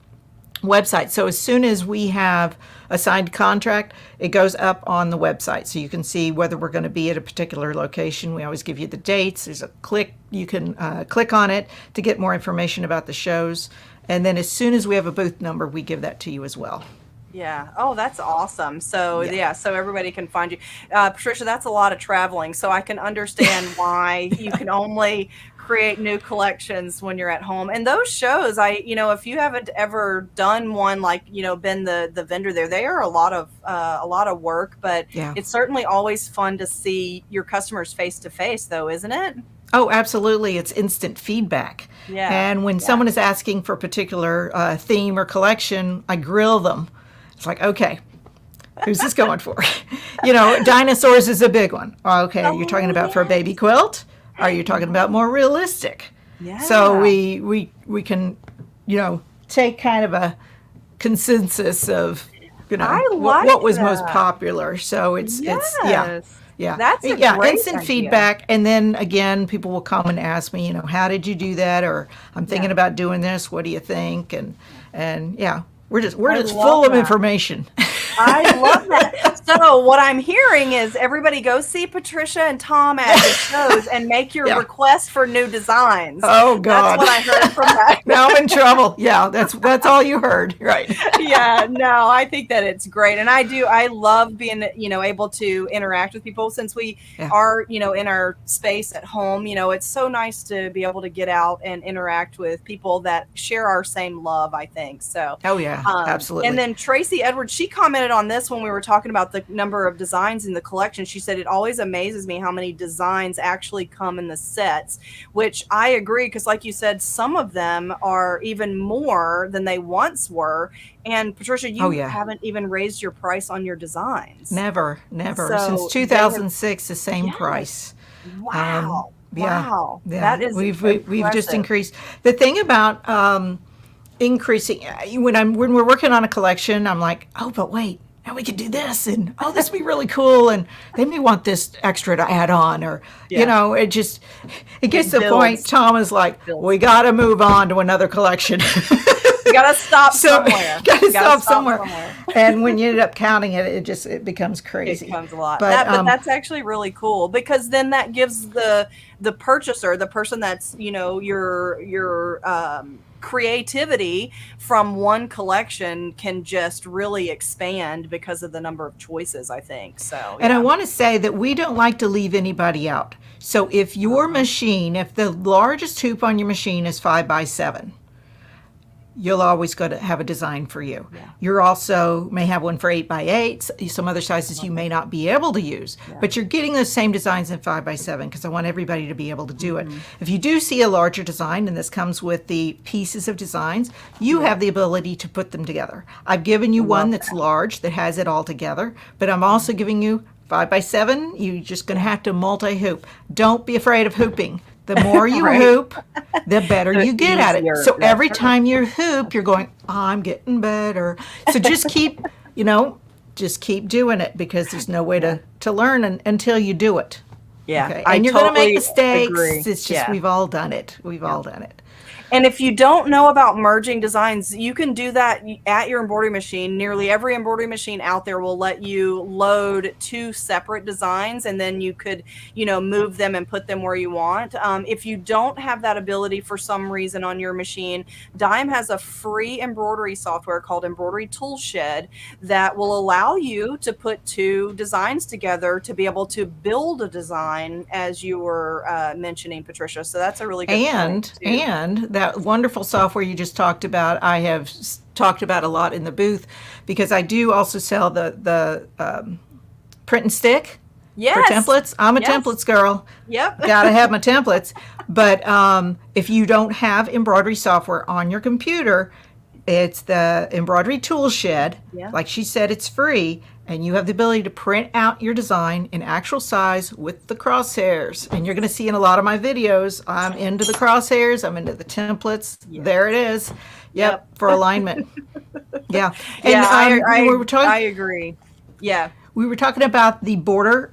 website. So as soon as we have a signed contract, it goes up on the website. So you can see whether we're going to be at a particular location. We always give you the dates. There's a click. You can click on it to get more information about the shows. And then as soon as we have a booth number, we give that to you as well. Yeah. Oh, that's awesome. So yeah, so everybody can find you. Patricia, that's a lot of traveling. So I can understand why you can only create new collections when you're at home. And those shows, if you haven't ever done one, like, been the vendor there, they are a lot of work, but Yeah. it's certainly always fun to see your customers face to face though, isn't it? Oh, absolutely. It's instant feedback. Yeah. And when someone is asking for a particular theme or collection, I grill them. It's like, okay, who's this going for? Dinosaurs is a big one. Okay, are you talking about for a baby quilt? Are you talking about more realistic? Yeah. So we can, take kind of a consensus of, what was most popular. So it's yeah. That's a great instant idea. feedback. And then again, people will come and ask me, how did you do that? Or I'm thinking about doing this. What do you think? And yeah, we're just full of information. I love that. So what I'm hearing is everybody go see Patricia and Tom at the shows and make your request for new designs. Oh God. That's what I heard from that. Now I'm in trouble. Yeah, that's all you heard. Right. Yeah, no, I think that it's great. And I love being, able to interact with people since we are, in our space at home. It's so nice to be able to get out and interact with people that share our same love, I think. So, oh yeah, absolutely. And then Tracy Edwards, she commented on this when we were talking about the number of designs in the collection. She said, it always amazes me how many designs actually come in the sets, which I agree. Because like you said, some of them are even more than they once were. And Patricia, you haven't even raised your price on your designs. Never. So since 2006, the same price. Wow. Wow. Yeah. That is we've just impressive. increased. The thing about increasing when we're working on a collection, I'm like, oh, but wait, now we could do this, and oh, this would be really cool, and they may want this extra to add on, or it gets to the point. Tom is like, we got to move on to another collection. You got to stop somewhere. Got to stop somewhere. And when you end up counting it, it becomes crazy. It becomes a lot. But that's actually really cool, because then that gives the purchaser, the person that's your creativity from one collection can just really expand because of the number of choices, I think. So and I want to say that we don't like to leave anybody out. So if your machine, if the largest hoop on your machine is 5x7, you'll always go to have a design for you. You're also may have one for 8x8. Some other sizes you may not be able to use, but you're getting those same designs in 5x7 because I want everybody to be able to do it. If you do see a larger design, and this comes with the pieces of designs, you have the ability to put them together. I've given you one that's large that has it all together, but I'm also giving you 5x7. You're just going to have to multi-hoop. Don't be afraid of hooping. The more you hoop, the better you get at it. So every time you hoop, you're going, I'm getting better. So just keep doing it, because there's no way to learn until you do it. Yeah. Okay? And you're going to make mistakes. Agree. It's just we've all done it. We've all done it. And if you don't know about merging designs, you can do that at your embroidery machine. Nearly every embroidery machine out there will let you load two separate designs, and then you could, move them and put them where you want. If you don't have that ability for some reason on your machine, Dime has a free embroidery software called Embroidery Toolshed that will allow you to put two designs together to be able to build a design, as you were mentioning, Patricia. So that's a really good point, too. And that wonderful software you just talked about, I have talked about a lot in the booth, because I do also sell the print and stick for templates. I'm a templates girl. Yep. Gotta have my templates. But if you don't have embroidery software on your computer, it's the Embroidery Toolshed. Like she said, it's free. And you have the ability to print out your design in actual size with the crosshairs. And you're going to see in a lot of my videos, I'm into the crosshairs, I'm into the templates. There it is. Yep. For alignment. And I agree. Yeah. We were talking about the border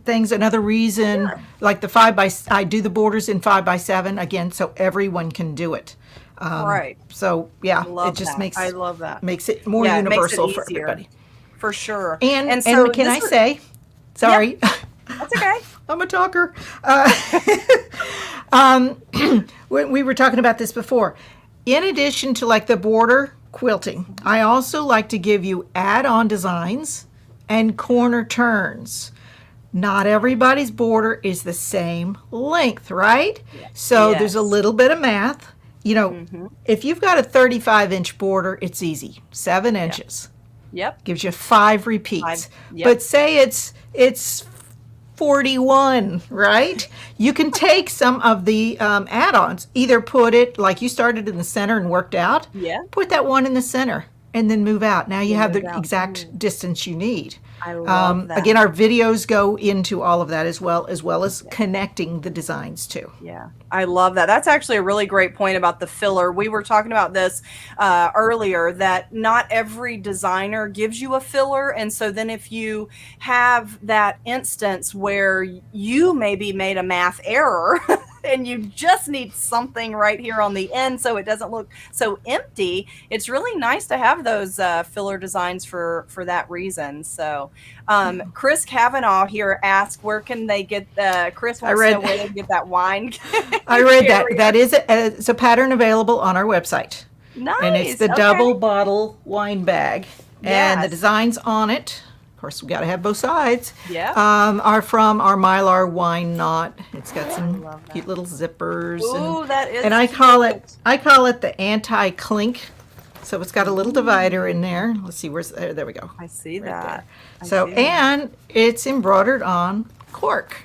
things. Another reason, like I do the borders in 5x7 again, so everyone can do it. Right. So yeah, I it love just that. I love that. makes it more Yeah, it makes it universal for easier everybody. for sure. And And so can this I was, say, yeah, sorry, that's okay. I'm a talker. Uh, when we were talking about this before, in addition to like the border quilting, I also like to give you add-on designs and corner turns. Not everybody's border is the same length, right? Yeah. So there's a Yes. little bit of math. You know, Mm-hmm. if you've got a 35-inch border, it's easy. Seven Yeah. inches Yep. gives you 5 I, repeats. yep. But say it's 41, right? You can take some of the add-ons, either put it like you started in the center and worked out, Yeah. put that one in the center and then move out. Now you Then have move the out. exact Ooh, distance you need. I love Again, that. our videos go into all of that as well as Yeah. connecting the designs too. Yeah, I love that. That's actually a really great point about the filler. We were talking about this earlier, that not every designer gives you a filler. And so then if you have that instance where you maybe made a math error and you just need something right here on the end so it doesn't look so empty, it's really nice to have those filler designs for that reason. So Chris Kavanaugh here asked, where can they get Chris I wants to know read where they can get that wine I read that. carrier. That is it's a pattern available on our website. And it's Nice. the Okay. double bottle wine bag. And the Yes. designs on it, of course, we got to have both sides, Yeah. are from our Mylar wine knot. It's got some love that. cute little zippers. Ooh, that is and cute. I call it the anti-clink. So it's got a little divider in there. Let's see, where's there we go. I see Right that. there. I So, see that. and it's embroidered on cork.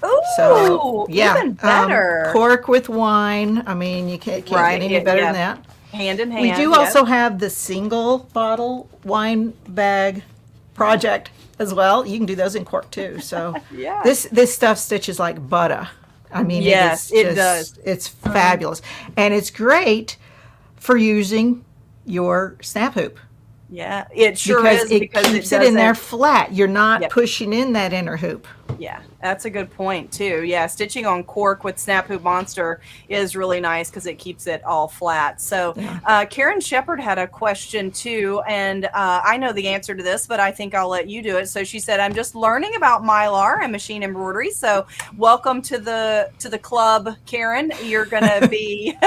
Ooh, So yeah, even better. cork with wine. I mean, you can't Right. get any better Yeah. than that. Hand in hand. We do yes. also have the single bottle wine bag project as well. You can do those in cork too. So Yeah. this stuff stitches like butter. I mean, Yes, it does. It's fabulous, and it's great for using your snap hoop Yeah, it sure because is it because keeps it it in there doesn't. flat. You're not Yep. pushing in that inner hoop. Yeah, that's a good point too. Yeah, stitching on cork with Snap Hoop Monster is really nice because it keeps it all flat. So Karen Shepard had a question too, and I know the answer to this, but I think I'll let you do it. So she said, "I'm just learning about Mylar and machine embroidery. So welcome to the club, Karen. You're gonna be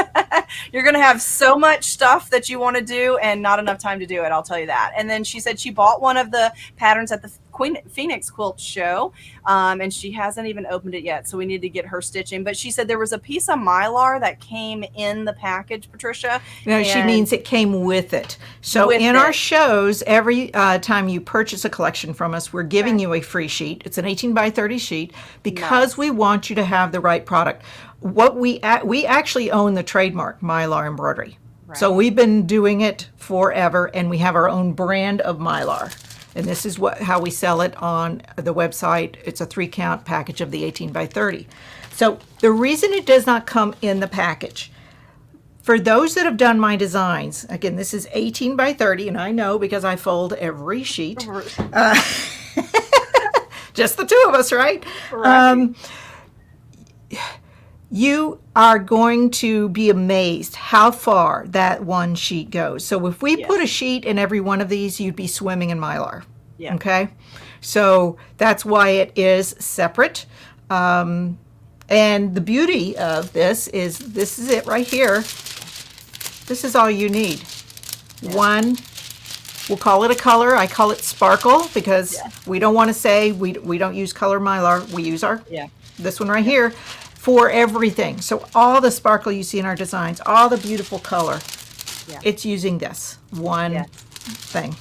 you're gonna have so much stuff that you want to do and not enough time to do it. I'll tell you that." And then she said she bought one of the patterns at the Queen Phoenix Quilt Show. And she hasn't even opened it yet, so we need to get her stitching. But she said there was a piece of Mylar that came in the package, Patricia. No, she means it came with it. So With in our it. shows, every time you purchase a collection from us, we're giving you a free sheet. It's an 18 by 30 sheet because Nice. we want you to have the right product. What we actually own the trademark Mylar embroidery. So Right. we've been doing it forever, and we have our own brand of Mylar. And this is how we sell it on the website. It's a 3-count package of the 18 by 30. So the reason it does not come in the package, for those that have done my designs, again, this is 18 by 30, and I know because I fold every sheet. Just the two of us, right? Right. You are going to be amazed how far that one sheet goes. So if we put a sheet in every one of these, you'd be swimming in Mylar. Yeah. Okay? So that's why it is separate. And the beauty of this is it right here. This is all you need. One, we'll call it a color. I call it sparkle because we don't want to say we don't use color Mylar. We use this one right here for everything. So all the sparkle you see in our designs, all the beautiful color, it's using this one thing.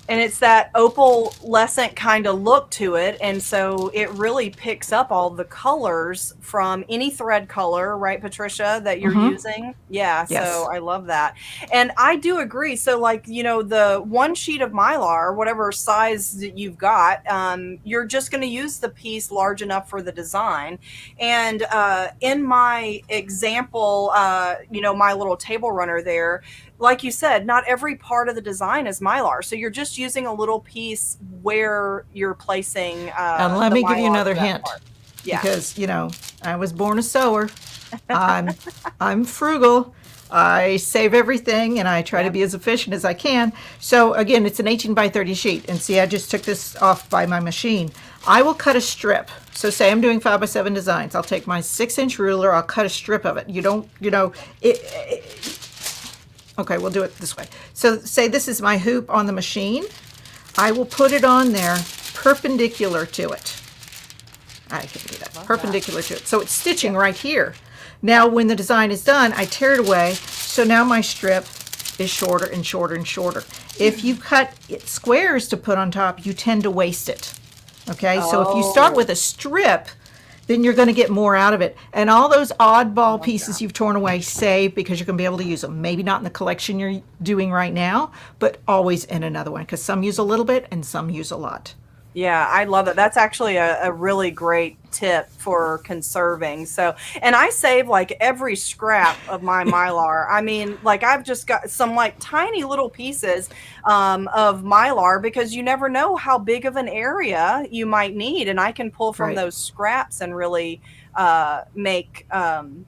And it's that opalescent kind of look to it. And so it really picks up all the colors from any thread color, right, Patricia, that you're using? Yeah, Yes. so I love that. And I do agree. So like, the one sheet of Mylar, whatever size that you've got, you're just going to use the piece large enough for the design. And in my example, my little table runner there, like you said, not every part of the design is Mylar. So you're just using a little piece where you're placing And let the me give you Mylar another for that hint. part. Yeah. because, I was born a sewer. I'm I'm frugal. I save everything and I try to Yep. be as efficient as I can. So again, it's an 18 by 30 sheet. And see, I just took this off by my machine. I will cut a strip. So say I'm doing 5 by 7 designs. I'll take my 6-inch ruler. I'll cut a strip of it. You don't, okay, we'll do it this way. So say this is my hoop on the machine. I will put it on there perpendicular to it. I can't do that. Perpendicular to it. So it's stitching right here. Now when the design is done, I tear it away. So now my strip is shorter and shorter and shorter. If you cut it squares to put on top, you tend to waste it. Okay, so if you start with a strip, then you're going to get more out of it. And all those oddball pieces you've torn away, save, because you're going to be able to use them. Maybe not in the collection you're doing right now, but always in another one, because some use a little bit and some use a lot. Yeah, I love that. That's actually a really great tip for conserving. So, and I save like every scrap of my Mylar. I mean, like I've just got some like tiny little pieces of Mylar because you never know how big of an area you might need. And I can pull from Right. those scraps and really make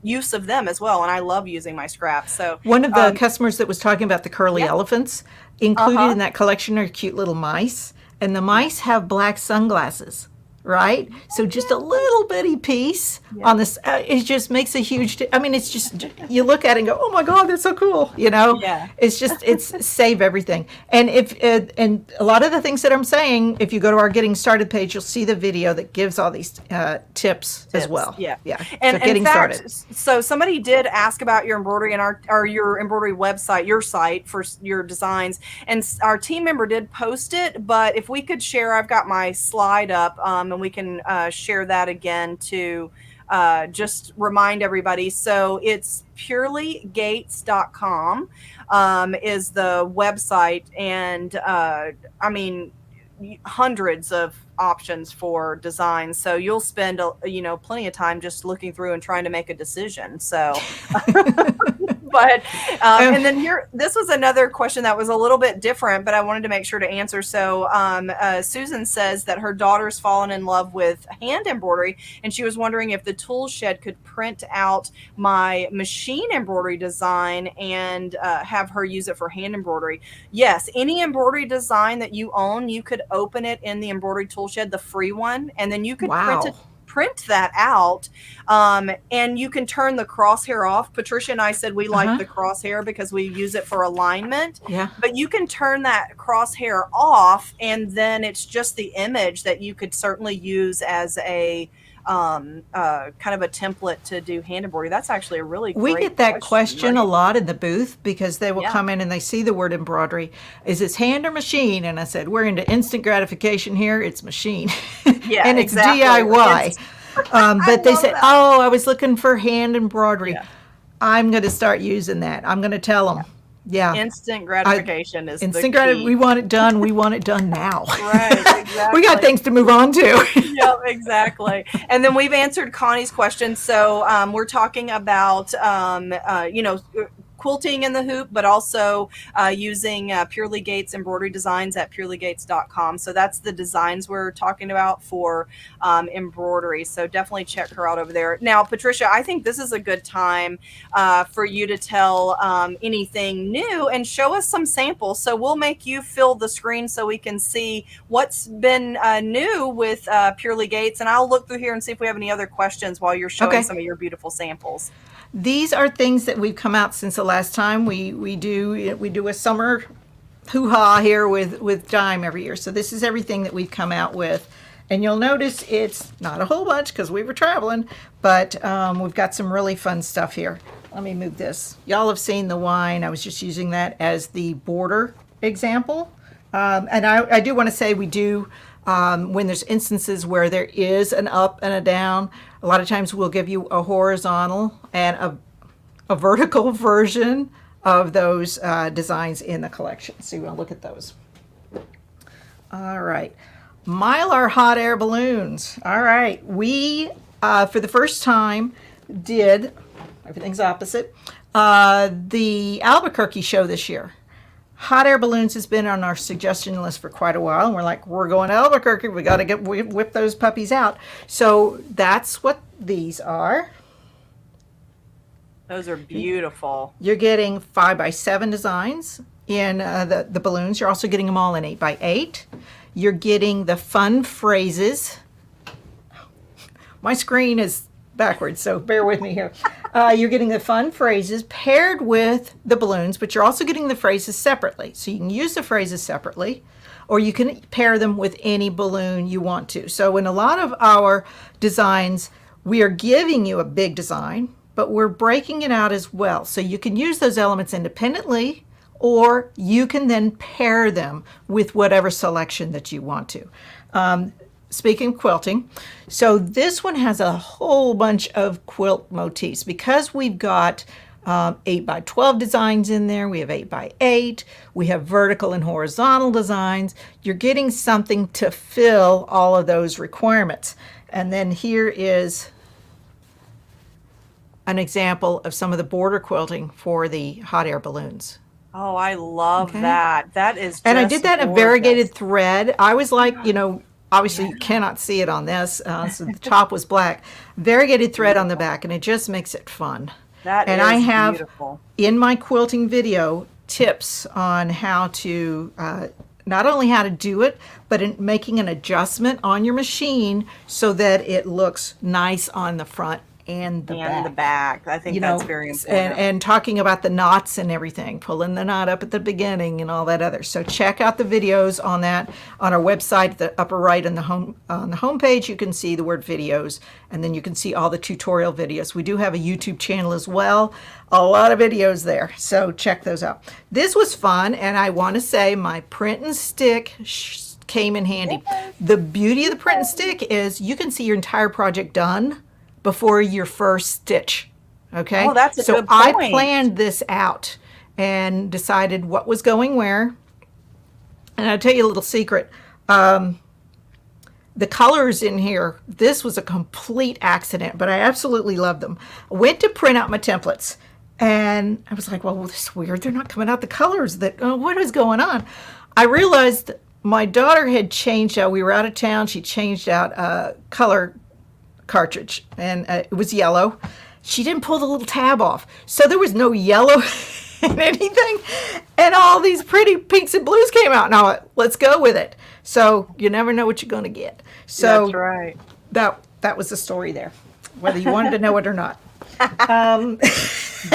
use of them as well. And I love using my scraps. So, One of the customers that was talking about the curly yeah. elephants, included in that collection are cute little mice. And the mice have black sunglasses, right? So just a little bitty piece on this, it just makes a huge, I mean, it's just, you look at it and go, oh my God, that's so cool, Yeah. It's just, it's save everything. And and a lot of the things that I'm saying, if you go to our Getting Started page, you'll see the video that gives all these tips as well. Yeah. Yeah. And So getting in fact, started. so somebody did ask about your embroidery and your embroidery website, your site for your designs, and our team member did post it. But if we could share, I've got my slide up, and we can share that again to just remind everybody. So it's purelygates.com is the website, and I mean, hundreds of options for designs, so you'll spend plenty of time just looking through and trying to make a decision. So but and then here, this was another question that was a little bit different, but I wanted to make sure to answer. So Susan says that her daughter's fallen in love with hand embroidery, and she was wondering if the tool shed could print out my machine embroidery design and have her use it for hand embroidery. Yes, any embroidery design that you own, you could open it in the embroidery tool shed, the free one, and then you could print that out, and you can turn the crosshair off. Patricia and I said we like the crosshair because we use it for alignment. Yeah. But you can turn that crosshair off, and then it's just the image that you could certainly use as a kind of a template to do hand embroidery. That's actually a really great We get that question right? a lot in the booth because they will come in and they see the word embroidery. Is this hand or machine? And I said, we're into instant gratification here. It's machine. Yeah, and it's exactly. DIY. But they said, that. oh, I was looking for hand embroidery. Yeah. I'm going to start using that. I'm going to tell them. Yeah. Instant gratification is instant the key. We want it done. We want it done now. Right, exactly. We got things to move on to. Yep, exactly. And then we've answered Connie's question. So we're talking about, quilting in the hoop, but also using Purely Gates embroidery designs at purelygates.com. So that's the designs we're talking about for embroidery. So definitely check her out over there. Now, Patricia, I think this is a good time for you to tell anything new and show us some samples. So we'll make you fill the screen so we can see what's been new with Purely Gates. And I'll look through here and see if we have any other questions while you're showing some of your beautiful samples. These are things that we've come out since the last time we do a summer hoo-ha here with Dime every year. So this is everything that we've come out with, and you'll notice it's not a whole bunch because we were traveling, but we've got some really fun stuff here. Let me move this. Y'all have seen the wine. I was just using that as the border example, and I do want to say we do. When there's instances where there is an up and a down, a lot of times we'll give you a horizontal and a vertical version of those designs in the collection. So you want to look at those. All right. Mylar hot air balloons. All right. We, for the first time, did, everything's opposite, the Albuquerque show this year. Hot air balloons has been on our suggestion list for quite a while, and we're like, we're going to Albuquerque. We got to whip those puppies out. So that's what these are. Those are beautiful. You're getting 5x7 designs in the balloons. You're also getting them all in 8x8. You're getting the fun phrases. My screen is backwards, so bear with me here. You're getting the fun phrases paired with the balloons, but you're also getting the phrases separately. So you can use the phrases separately, or you can pair them with any balloon you want to. So in a lot of our designs, we are giving you a big design, but we're breaking it out as well. So you can use those elements independently, or you can then pair them with whatever selection that you want to. Speaking of quilting, so this one has a whole bunch of quilt motifs because we've got 8x12 designs in there. We have 8x8. We have vertical and horizontal designs. You're getting something to fill all of those requirements. And then here is an example of some of the border quilting for the hot air balloons. Oh, I love that. That is just And I did that in a gorgeous. variegated thread. I was like, obviously you cannot see it on this, so the top was black. Variegated thread on the back, and it just makes it fun. That and is I have beautiful. in my quilting video tips on how to not only how to do it, but in making an adjustment on your machine so that it looks nice on the front and the back. I think that's very important. And talking about the knots and everything, pulling the knot up at the beginning and all that other. So check out the videos on that on our website, the upper right on the home page. You can see the word videos, and then you can see all the tutorial videos. We do have a YouTube channel as well. A lot of videos there, so check those out. This was fun, and I want to say my print and stick came in handy. The beauty of the print and stick is you can see your entire project done before your first stitch. Okay. Oh, that's a so good point. I planned this out and decided what was going where. And I'll tell you a little secret. The colors in here, this was a complete accident, but I absolutely love them. I went to print out my templates, and I was like, well, this is weird. They're not coming out the colors. What is going on? I realized my daughter had changed out. We were out of town. She changed out a color cartridge, and it was yellow. She didn't pull the little tab off, so there was no yellow in anything, and all these pretty pinks and blues came out, and I went, let's go with it. So you never know what you're going to get. So that's right. That was the story there, whether you wanted to know it or not.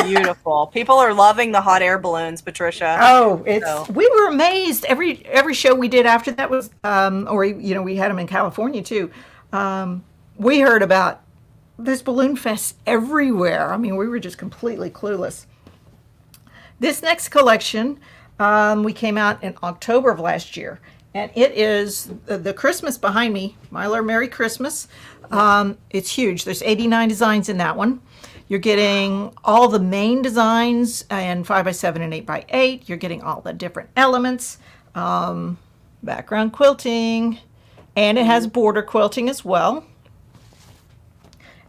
Beautiful. People are loving the hot air balloons, Patricia. Oh, we were amazed. Every show we did after that was we had them in California too. We heard about this balloon fest everywhere. I mean, we were just completely clueless. This next collection, we came out in October of last year, and it is the Christmas behind me, Mylar Merry Christmas. It's huge. There's 89 designs in that one. You're getting all the main designs and 5x7 and 8x8. You're getting all the different elements, background quilting, and it has border quilting as well.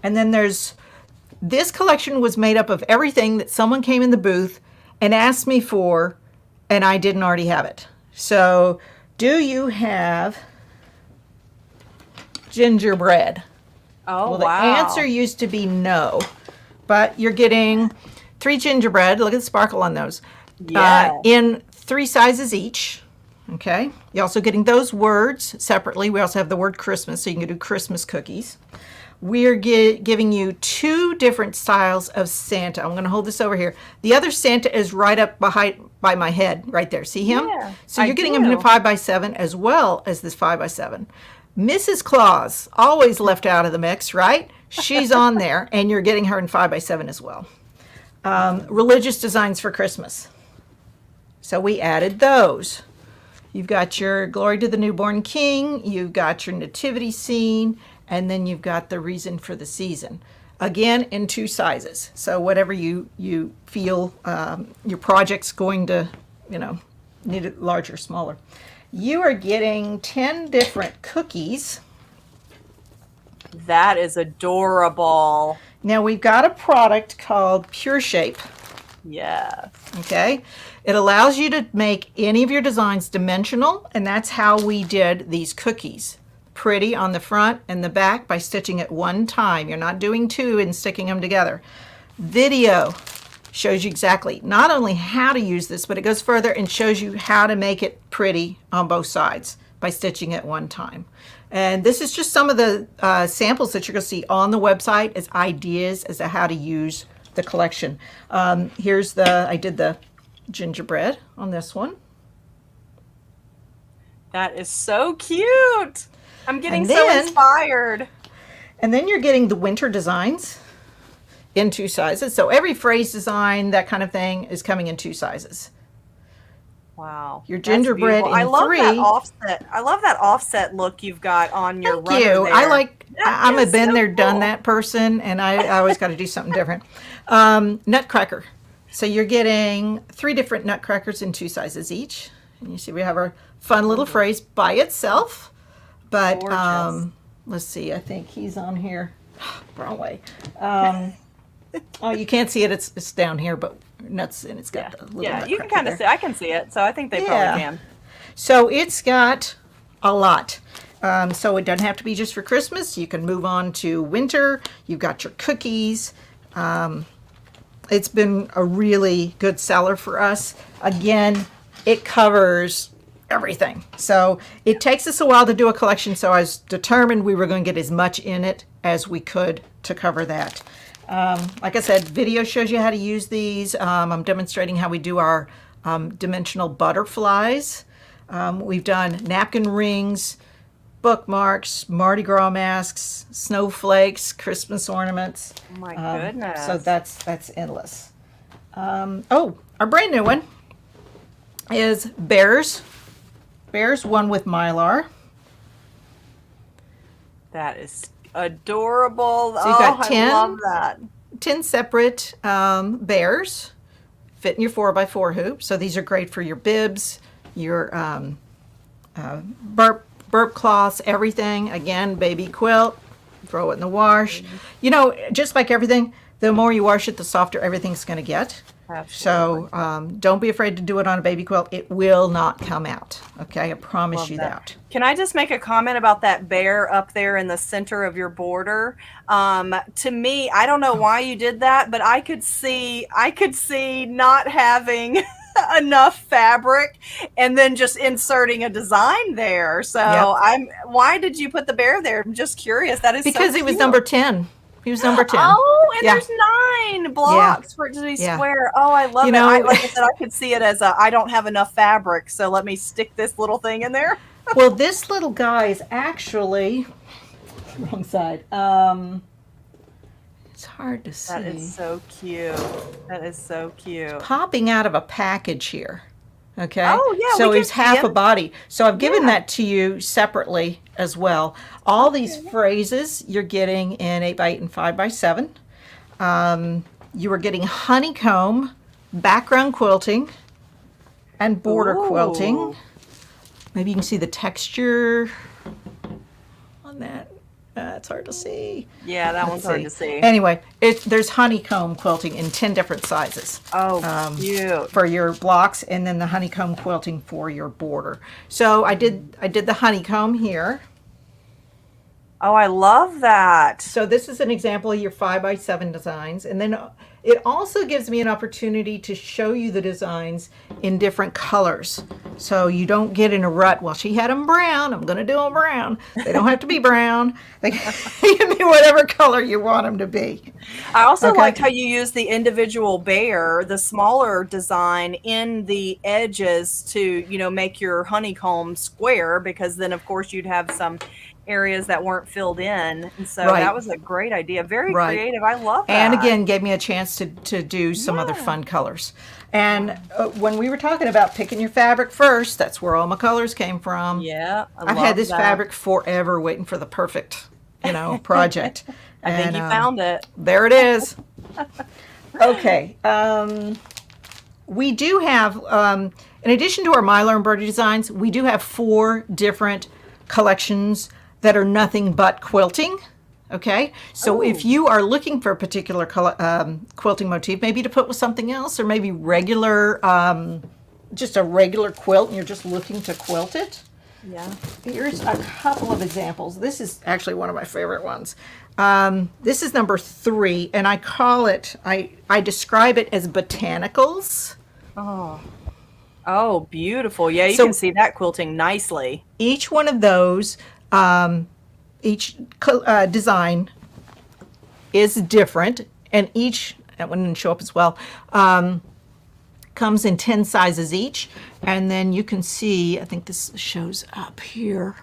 And then this collection was made up of everything that someone came in the booth and asked me for, and I didn't already have it. So, do you have gingerbread? Oh, well, wow. The answer used to be no, but you're getting 3 gingerbread. Look at the sparkle on those. Yeah. In 3 sizes each. Okay. You're also getting those words separately. We also have the word Christmas, so you can do Christmas cookies. We're giving you 2 different styles of Santa. I'm going to hold this over here. The other Santa is right up by my head, right there. See him? Yeah, so you're getting him in a 5x7 as well as this 5x7. Mrs. Claus, always left out of the mix, right? She's on there, and you're getting her in 5x7 as well. Religious designs for Christmas. So we added those. You've got your Glory to the Newborn King. You've got your nativity scene. And then you've got the reason for the season. Again, in 2 sizes. So whatever you feel your project's going to, need it larger, smaller. You are getting 10 different cookies. That is adorable. Now we've got a product called Pure Shape. Yeah. Okay. It allows you to make any of your designs dimensional, and that's how we did these cookies. Pretty on the front and the back by stitching it one time. You're not doing two and sticking them together. Video shows you exactly not only how to use this, but it goes further and shows you how to make it pretty on both sides by stitching it one time. And this is just some of the samples that you're going to see on the website as ideas as to how to use the collection. I did the gingerbread on this one. That is so cute. I'm getting And so then- inspired. And then you're getting the winter designs in 2 sizes. So every phrase design, that kind of thing, is coming in 2 sizes. Wow. Your That's gingerbread beautiful. in I love 3. that offset. I love that offset look you've got on your Thank runner you. there. I'm a is been so there, done cool. that person, and I always got to do something different. Nutcracker. So you're getting 3 different nutcrackers in 2 sizes each. And you see we have our fun little phrase by itself. But Gorgeous. let's see, I think he's on here. Wrong way. Oh, you can't see it. It's down here, but nuts, and it's got the little Yeah, you can nutcracker kind of there. see. I can see it, so I think they Yeah. probably can. So it's got a lot. So it doesn't have to be just for Christmas. You can move on to winter. You've got your cookies. It's been a really good seller for us. Again, it covers everything. So it takes us a while to do a collection, so I was determined we were going to get as much in it as we could to cover that. Like I said, video shows you how to use these. I'm demonstrating how we do our dimensional butterflies. We've done napkin rings, bookmarks, Mardi Gras masks, snowflakes, Christmas ornaments. Oh my goodness. So that's endless. Our brand new one is bears. Bears, one with Mylar. That is adorable. So you've got I 10? love that. 10 separate bears fit in your 4x4 hoop. So these are great for your bibs, your burp cloths, everything. Again, baby quilt, throw it in the wash. You know, just like everything, the more you wash it, the softer everything's going to get. Absolutely. So don't be afraid to do it on a baby quilt. It will not come out. Okay, I promise Love you that. Can I just make a comment about that bear up there in the center of your border? To me, I don't know why you did that, but I could see not having enough fabric and then just inserting a design there. So Yep. why did you put the bear there? I'm just curious. That is Because so he was cute. number 10. He was number 10. Oh, and Yeah. there's 9 blocks for it to be Yeah. square. Oh, I love You it. know- Like I said, I could see it as I don't have enough fabric, so let me stick this little thing in there. Well, this little guy is actually wrong side. It's hard to see. That is so cute. That is so cute. Popping out of a package here. Okay. Oh, yeah, So we can he's see half a it. body. So I've given Yeah. that to you separately as well. All these phrases you're getting in 8x8 and 5x7. You are getting honeycomb, background quilting, and border Ooh. quilting. Maybe you can see the texture on that. It's hard to see. Yeah, that one's hard to Let's see. Anyway, there's honeycomb quilting in 10 different sizes Oh, cute. for your blocks, and then the honeycomb quilting for your border. So I did the honeycomb here. Oh, I love that. So this is an example of your 5x7 designs, and then it also gives me an opportunity to show you the designs in different colors, so you don't get in a rut. Well, she had them brown. I'm going to do them brown. They don't have to be brown. They can be whatever color you want them to be. I also Okay. liked how you used the individual bear, the smaller design in the edges to, make your honeycomb square, because then of course you'd have some areas that weren't filled in. And so Right. that was a great idea. Very Right. creative. I love that. And again, gave me a chance to do some other fun colors. And when we were talking about picking your fabric first, that's where all my colors came from. Yeah. I've had this fabric forever waiting for the perfect, project. I think you found it. There it is. Okay. We do have, in addition to our Mylar embroidery designs, we do have 4 different collections that are nothing but quilting. Okay, so if Oh, you are looking for a particular quilting motif, maybe to put with something else, or maybe regular, just a regular quilt, and you're just looking to quilt it. yeah. Here's a couple of examples. This is actually one of my favorite ones. This is number 3, and I call it, I describe it as botanicals. Oh, oh, beautiful. Yeah, you can So see that quilting nicely. each one of those, each design is different, and each, that one didn't show up as well, comes in 10 sizes each. And then you can see, I think this shows up here.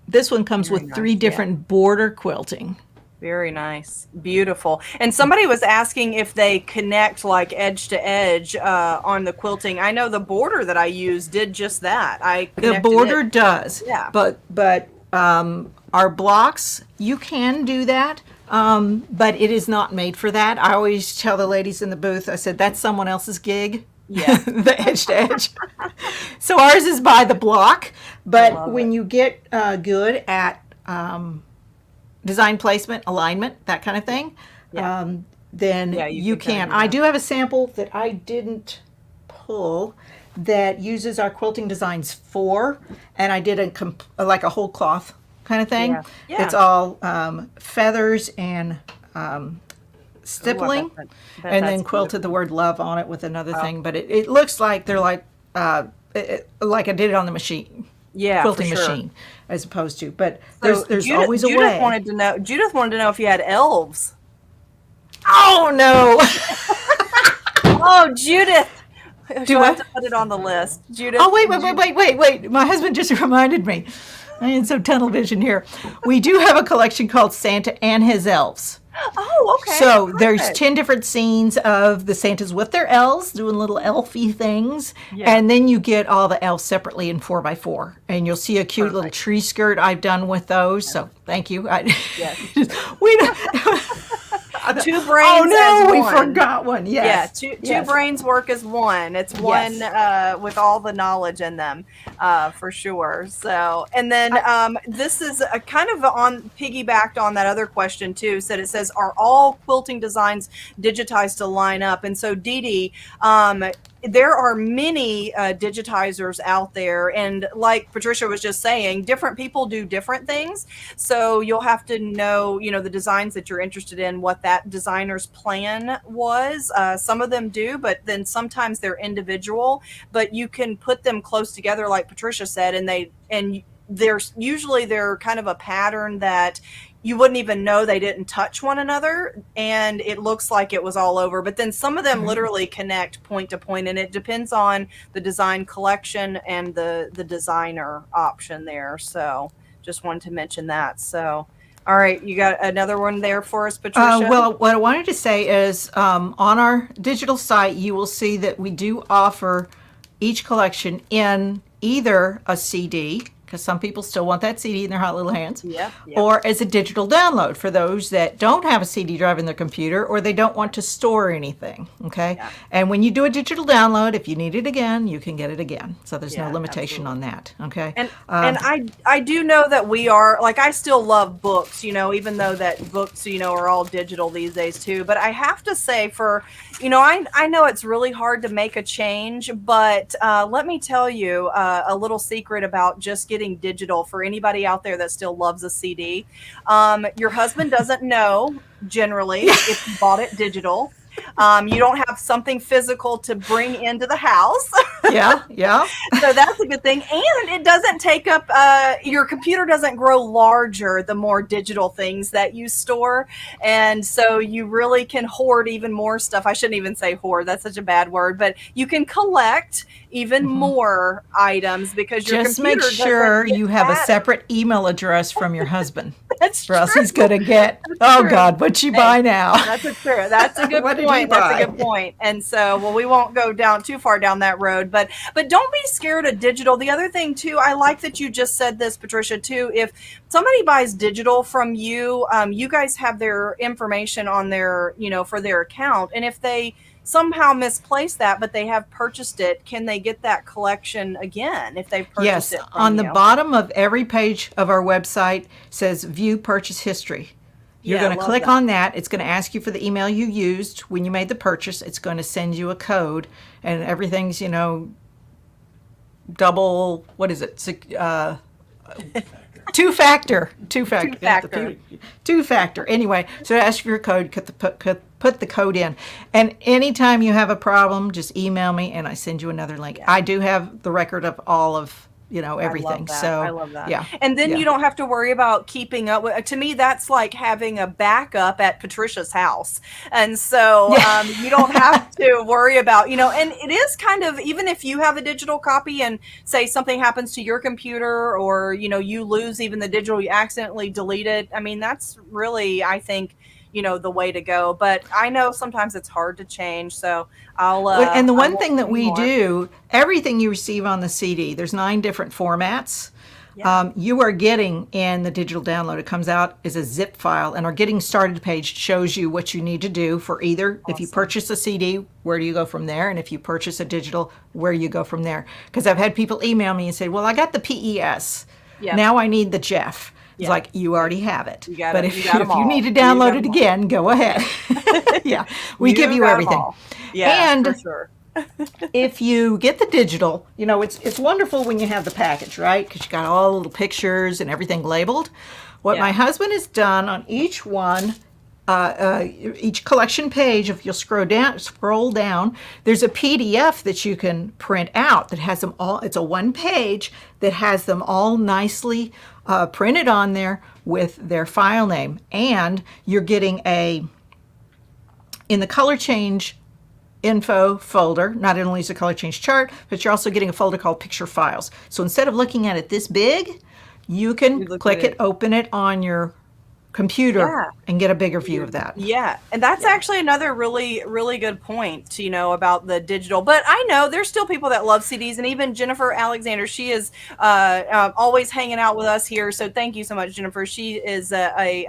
This one comes Very with 3 nice. Yeah. different border quilting. Very nice. Beautiful. And somebody was asking if they connect like edge to edge on the quilting. I know the border that I use did just that. I The connected border it. does, Yeah. but our blocks, you can do that, but it is not made for that. I always tell the ladies in the booth, I said, that's someone else's gig, Yeah. the edge to edge. So ours is by the block, I but love when it. you get good at design placement, alignment, that kind of thing, Yeah. then Yeah, you you can kinda can. do I that. do have a sample that I didn't pull that uses our quilting designs 4, and I did like a whole cloth kind of thing. Yeah. Yeah. It's all feathers and Ooh, stippling, bet and that's then quilted the beautiful. word love on it with another Oh, thing. But it looks like they're like I did it on the machine, yeah, for quilting sure. machine, as opposed to. But So there's Judith, always a way. Judith wanted to know if you had elves. Oh no! Oh, Judith. Do She'll have I? to put it on the list. Judith, Oh, wait, wait, would wait, you? wait, wait, wait. My husband just reminded me. I am so tunnel vision here. We do have a collection called Santa and His Elves. Oh, okay. So there's Perfect. 10 different scenes of the Santas with their elves doing little elfy things. Yeah. And then you get all the elves separately in 4x4. And you'll see a cute little Perfect. tree skirt I've done with those. So thank you. Yes. We don't, Two oh brains as no, we one. forgot one. Yeah, Yes. two Yes. brains work as one. It's one Yes. with all the knowledge in them, for sure. So, and then this is a kind of on piggybacked on that other question too. Said it says, are all quilting designs digitized to line up? And so, Dee Dee, there are many digitizers out there, and like Patricia was just saying, different people do different things. So you'll have to know, the designs that you're interested in, what that designer's plan was. Some of them do, but then sometimes they're individual. But you can put them close together, like Patricia said, and there's usually they're kind of a pattern that you wouldn't even know they didn't touch one another, and it looks like it was all over. But then some of them literally connect point to point, and it depends on the design collection and the designer option there. So just wanted to mention that. So all right, you got another one there for us, Patricia? Well, what I wanted to say is on our digital site, you will see that we do offer each collection in either a CD, because some people still want that CD in their hot little hands, Yep, yep. or as a digital download for those that don't have a CD drive in their computer or they don't want to store anything. Okay. Yeah. And when you do a digital download, if you need it again, you can get it again. So there's no Yeah, limitation absolutely. on that. Okay. And I do know that we are, like, I still love books, even though that books, are all digital these days too. But I have to say I know it's really hard to make a change, but let me tell you a little secret about just getting digital for anybody out there that still loves a CD. Your husband doesn't know generally if you bought it digital. You don't have something physical to bring into the house. Yeah. Yeah. So that's a good thing. And it doesn't take up, your computer doesn't grow larger the more digital things that you store. And so you really can hoard even more stuff. I shouldn't even say hoard, that's such a bad word, but you can collect even more items because your Just computer make sure doesn't get you have a fatter. separate email address from your husband, That's or else true. he's going to get, oh true. God, what'd you Hey, buy now? That's a good What did you point. That's buy? a good point. And so, well, we won't go down too far down that road, but don't be scared of digital. The other thing too, I like that you just said this, Patricia, too. If somebody buys digital from you, you guys have their information on their, for their account. And if they somehow misplace that, but they have purchased it, can they get that collection again if they've purchased Yes, it from on the you? bottom of every page of our website says view purchase history. You're Yeah, I going to love click that. on that. It's going to ask you for the email you used when you made the purchase. It's going to send you a code, and everything's, double, what is it? Two The factor. two-factor. Anyway, so ask for your code, put the code in. And anytime you have a problem, just email me and I send you another link. Yeah. I do have the record of all of, I love everything. that. I So, love that. yeah. And then Yeah. you don't have to worry about keeping up with, to me, that's like having a backup at Patricia's house. And so Yeah. you don't have to worry about, and it is kind of, even if you have a digital copy and say something happens to your computer or, you lose even the digital, you accidentally delete it. I mean, that's really, I think, the way to go. But I know sometimes it's hard to change. So And the I one won't thing say that we anymore. do, everything you receive on the CD, there's 9 different formats. Yeah. You are getting in the digital download. It comes out as a zip file, and our getting started page shows you what you need to do for either if you Awesome. purchase a CD, where do you go from there, and if you purchase a digital, where you go from there. Because I've had people email me and say, "Well, I got the PES. Yep. Now I need the Jeff." It's Yeah. like you already have it. But You got them if you need all. to You got download it them all. again, go ahead. Yeah, we give You you got them everything. all. Yeah, for And sure. if you get the digital, it's wonderful when you have the package, right? Because you got all the little pictures and everything labeled. What my Yeah. husband has done on each one, each collection page, if you'll scroll down, there's a PDF that you can print out that has them all. It's a one page that has them all nicely printed on there with their file name, and you're getting in the color change info folder. Not only is a color change chart, but you're also getting a folder called picture files. So instead of looking at it this big, you can You look at click it, it. open it on your computer Yeah. and get a bigger view of that. Yeah, and that's actually another really, really good point, about the digital. But I know there's still people that love CDs, and even Jennifer Alexander, she is always hanging out with us here. So thank you so much, Jennifer. She is a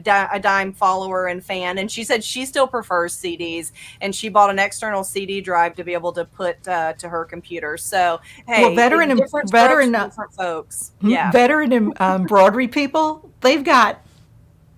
dime follower and fan, and she said she still prefers CDs, and she bought an external CD drive to be able to put to her computer. So Well, hey, different strokes for different folks. Yeah, veteran embroidery people, they've got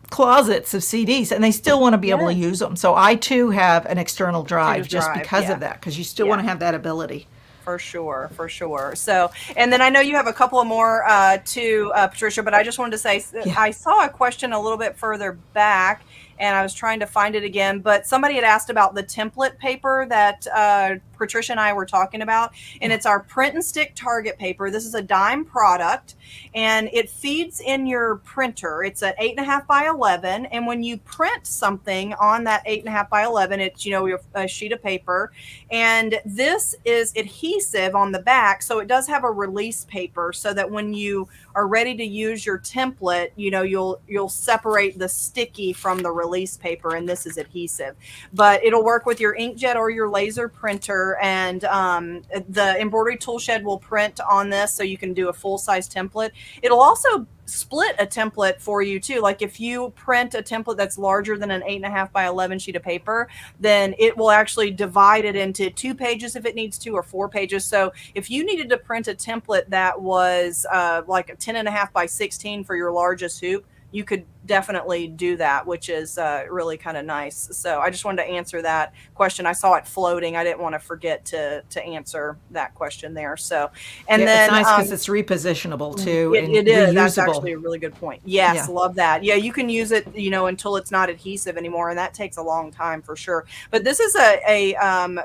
closets of CDs and they still want to be able to yes, use them. So I too have an external to drive just drive. because Yeah, of that, because you still want yeah. to have that ability. For sure, for sure. So, and then I know you have a couple of more to Patricia, but I just wanted to say Yeah. I saw a question a little bit further back, and I was trying to find it again. But somebody had asked about the template paper that Patricia and I were talking about, and Yeah. it's our print and stick target paper. This is a dime product, and it feeds in your printer. It's an 8.5 by 11, and when you print something on that 8.5 by 11, it's a sheet of paper, and this is adhesive on the back, so it does have a release paper so that when you are ready to use your template, you'll separate the sticky from the release paper, and this is adhesive. But it'll work with your inkjet or your laser printer, and the embroidery tool shed will print on this so you can do a full-size template. It'll also split a template for you too. Like if you print a template that's larger than an 8.5 by 11 sheet of paper, then it will actually divide it into 2 pages if it needs to, or 4 pages. So if you needed to print a template that was like a 10.5 by 16 for your largest hoop, you could definitely do that, which is really kind of nice. So I just wanted to answer that question. I saw it floating. I didn't want to forget to answer that question there. So, and Yeah, it's then nice because it's repositionable too and it is. That's actually reusable. a really good point. Yes, Yeah. love that. Yeah, you can use it, until it's not adhesive anymore, and that takes a long time for sure. But this is a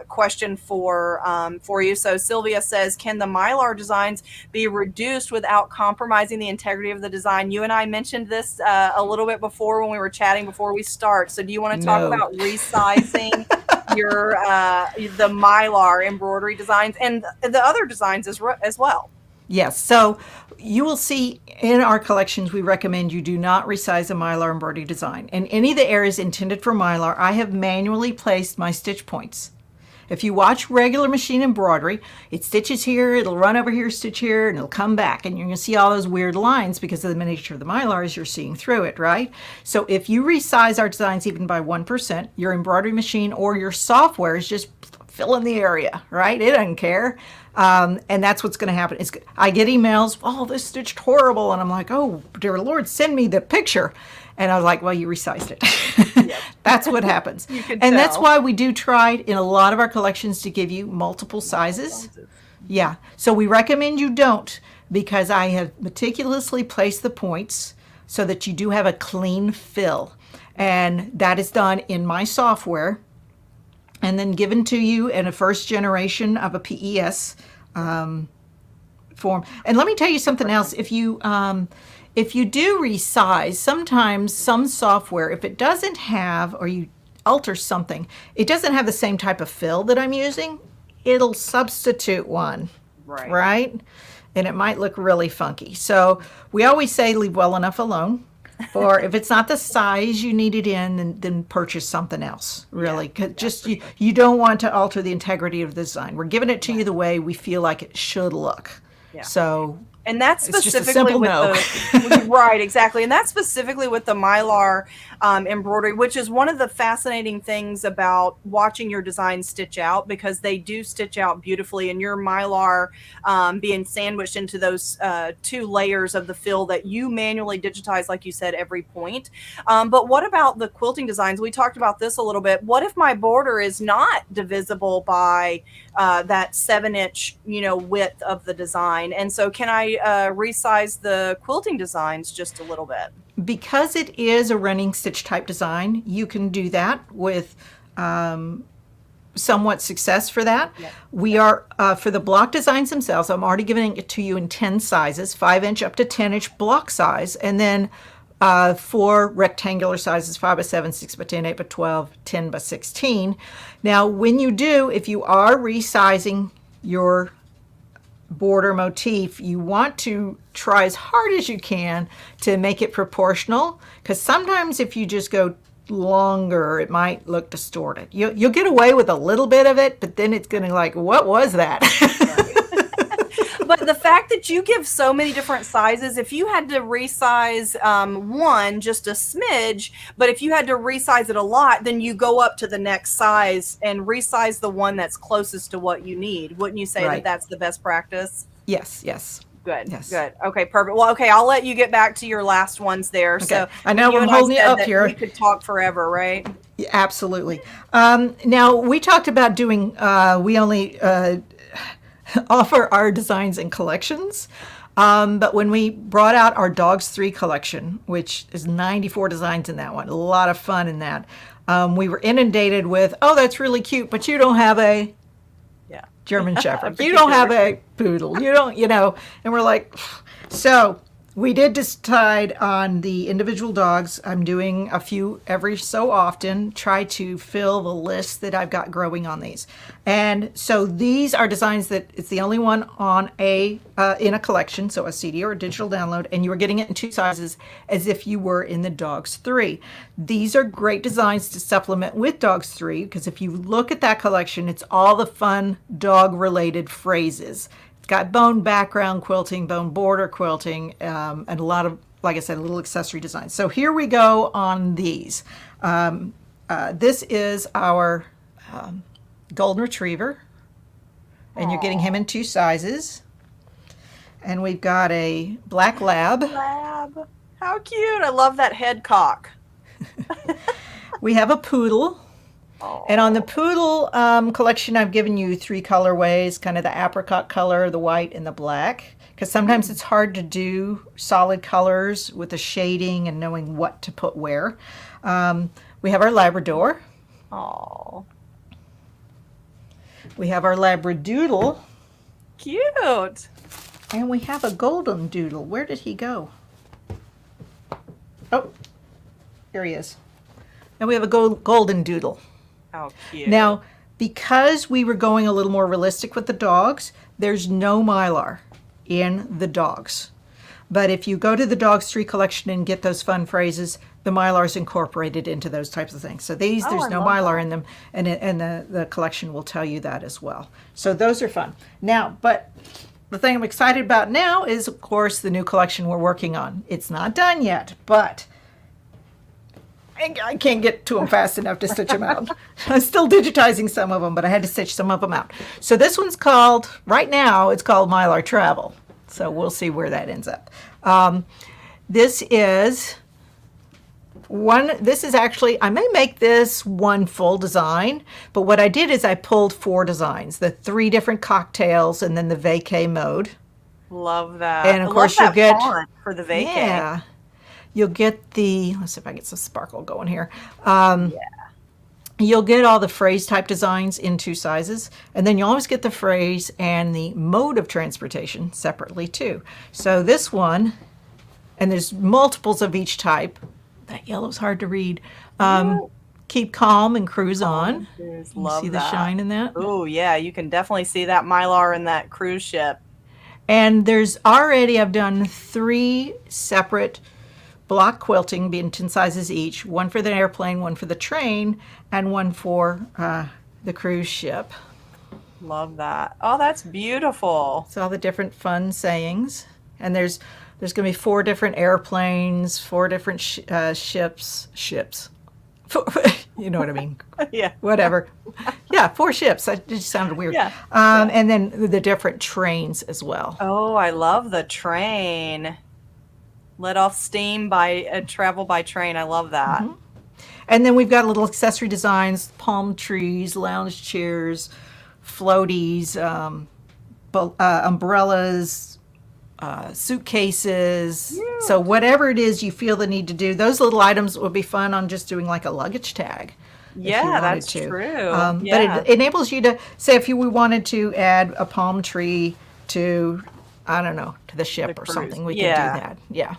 question for you. So Sylvia says, can the Mylar designs be reduced without compromising the integrity of the design? You and I mentioned this a little bit before when we were chatting before we start. So do you want to talk No. about resizing your the Mylar embroidery designs and the other designs as well? Yes. So you will see in our collections, we recommend you do not resize a Mylar embroidery design. In any of the areas intended for Mylar, I have manually placed my stitch points. If you watch regular machine embroidery, it stitches here, it'll run over here, stitch here, and it'll come back. And you're going to see all those weird lines because of the nature of the Mylar as you're seeing through it, right? So if you resize our designs even by 1%, your embroidery machine or your software is just filling the area, right? It doesn't care. And that's what's going to happen. I get emails, oh, this stitched horrible. And I'm like, oh, dear Lord, send me the picture. And I was like, well, you resized it. Yep. That's what happens. You can And that's tell. why we do try in a lot of our collections to give you multiple sizes. Yeah. So we recommend you don't, because I have meticulously placed the points so that you do have a clean fill. And that is done in my software and then given to you in a first generation of a PES form. And let me tell you something else. If you do resize, sometimes some software, if it doesn't have, or you alter something, it doesn't have the same type of fill that I'm using, it'll substitute one, right? And it might look really funky. So we always say leave well enough alone. Or if it's not the size you need it in, then purchase something else, really. 'Cause just you don't want to alter the integrity of the design. We're giving it to you the way we feel like it should look. Yeah. So And that's it's just a specifically simple with no. the right, exactly, and that's specifically with the Mylar embroidery, which is one of the fascinating things about watching your design stitch out, because they do stitch out beautifully, and your Mylar being sandwiched into those 2 layers of the fill that you manually digitize, like you said, every point. But what about the quilting designs? We talked about this a little bit. What if my border is not divisible by that 7-inch, width of the design? And so can I resize the quilting designs just a little bit? Because it is a running stitch type design, you can do that with somewhat success for that. Yep. We are, for the block designs themselves, I'm already giving it to you in 10 sizes, 5-inch up to 10-inch block size, and then 4 rectangular sizes, 5 by 7, 6 by 10, 8 by 12, 10 by 16. Now, when you do, if you are resizing your border motif, you want to try as hard as you can to make it proportional, because sometimes if you just go longer, it might look distorted. You'll get away with a little bit of it, but then it's going to like, what was that? But the fact that you give so many different sizes, if you had to resize one just a smidge, but if you had to resize it a lot, then you go up to the next size and resize the one that's closest to what you need. Wouldn't you say that that's the best practice? Yes, yes. Good, Yes. good. Okay, perfect. Well, okay, I'll let you get back to your last ones there. Okay. So I know I'm holding you up here. We could talk forever, right? Yeah, absolutely. Now, we talked about doing, we only offer our designs in collections. But when we brought out our Dogs 3 collection, which is 94 designs in that one, a lot of fun in that, we were inundated with, oh, that's really cute, but you don't have a German Shepherd. You don't have a poodle. You don't, and we're like, so we did decide on the individual dogs. I'm doing a few every so often, try to fill the list that I've got growing on these. And so these are designs that it's the only one on in a collection, so a CD or a digital download, and you are getting it in 2 sizes as if you were in the Dogs 3. These are great designs to supplement with Dogs 3, because if you look at that collection, it's all the fun dog-related phrases. Got bone background quilting, bone border quilting, and a lot of, like I said, little accessory designs. So here we go on these. This is our golden retriever, and you're getting him in 2 sizes. And we've got a black lab. Lab. How cute. I love that head cock. We have a poodle. And on the poodle collection, I've given you 3 colorways, kind of the apricot color, the white, and the black, because sometimes it's hard to do solid colors with the shading and knowing what to put where. We have our Labrador. Oh, We have our Labradoodle. cute. And we have a Golden Doodle. Where did he go? Oh, here he is. And we have a Golden Doodle. How cute. Now, because we were going a little more realistic with the dogs, there's no Mylar in the dogs. But if you go to the Dogs 3 collection and get those fun phrases, the Mylar is incorporated into those types of things. So there's no Mylar in them, and the collection will tell you that as well. So those are fun. Now, but the thing I'm excited about now is, of course, the new collection we're working on. It's not done yet, but I can't get to them fast enough to stitch them out. I'm still digitizing some of them, but I had to stitch some of them out. So this one's called, right now, it's called Mylar Travel. So we'll see where that ends up. This is This is actually, I may make this one full design, but what I did is I pulled 4 designs, the 3 different cocktails and then the vacay mode. Love that. And I of love course you'll that get, font for the vacay. yeah, you'll get the, let's see if I get some sparkle going here. Yeah. You'll get all the phrase type designs in 2 sizes, and then you always get the phrase and the mode of transportation separately too. So this one, and there's multiples of each type. That yellow's hard to read. Keep calm and cruise on. You Love see the that. shine in that? Oh, yeah, you can definitely see that mylar in that cruise ship. And there's already, I've done 3 separate block quilting, being 10 sizes each, one for the airplane, one for the train, and one for the cruise ship. Love that. Oh, that's beautiful. It's all the different fun sayings. And there's going to be 4 different airplanes, 4 different ships. You know what I mean? Yeah. Whatever. Yeah, 4 ships. That just sounded weird. Yeah. And then the different trains as well. Oh, I love the train. Let off steam by travel by train. I love that. And then we've got little accessory designs, palm trees, lounge chairs, floaties, umbrellas, suitcases. Yeah. So whatever it is you feel the need to do, those little items would be fun on just doing like a luggage tag. Yeah, that's true. Yeah. But it enables you to, say if we wanted to add a palm tree to, I don't know, to the ship or something, we could do that. Yeah.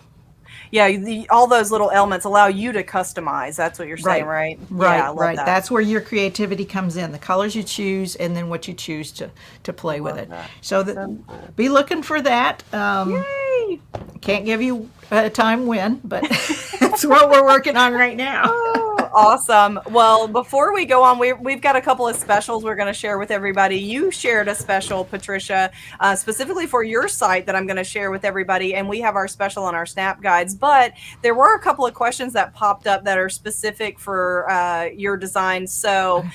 Yeah, all those little elements allow you to customize. That's what you're saying, right? Right, yeah, I love right. That. That's where your creativity comes in. The colors you choose, and then what you choose to play with it. That. So be looking for that. Yay! Can't give you a time when, but that's what we're working on right now. Oh, awesome. Well, before we go on, we've got a couple of specials we're going to share with everybody. You shared a special, Patricia, specifically for your site that I'm going to share with everybody, and we have our special on our Snap Guides. But there were a couple of questions that popped up that are specific for your design. So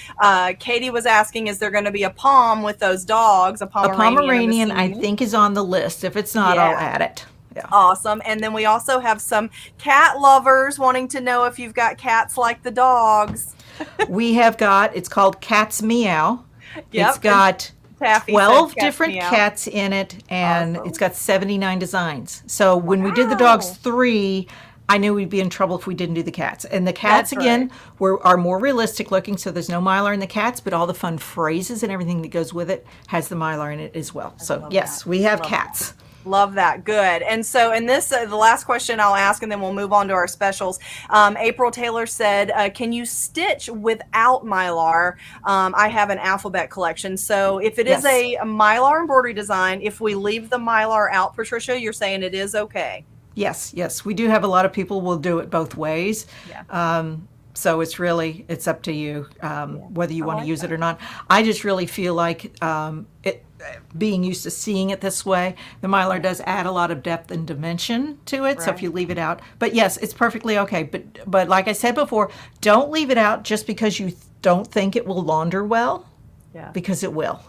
Katie was asking, is there going to be a palm with those dogs? A Pomeranian, I think, is on the list. If it's not, I'll add it. Yeah. Awesome. And then we also have some cat lovers wanting to know if you've got cats like the dogs. We have got, it's called Cat's Meow. Yep. It's got 12 different cats in it, and it's got 79 designs. So when we did the dogs 3, I knew we'd be in trouble if we didn't do the cats. And the cats, again, are more realistic looking, so there's no mylar in the cats, but all the fun phrases and everything that goes with it has the mylar in it as well. So yes, we have cats. Love that. Good. And so in this, the last question I'll ask, and then we'll move on to our specials. April Taylor said, can you stitch without mylar? I have an alphabet collection. So if it is a mylar embroidery design, if we leave the mylar out, Patricia, you're saying it is okay? Yes, yes. We do have a lot of people will do it both ways. Yeah. So it's up to you whether you want to use it or not. I just really feel like being used to seeing it this way, the mylar does add a lot of depth and dimension to it. So if you leave it out, but yes, it's perfectly okay. But like I said before, don't leave it out just because you don't think it will launder well. Yeah. Because it will.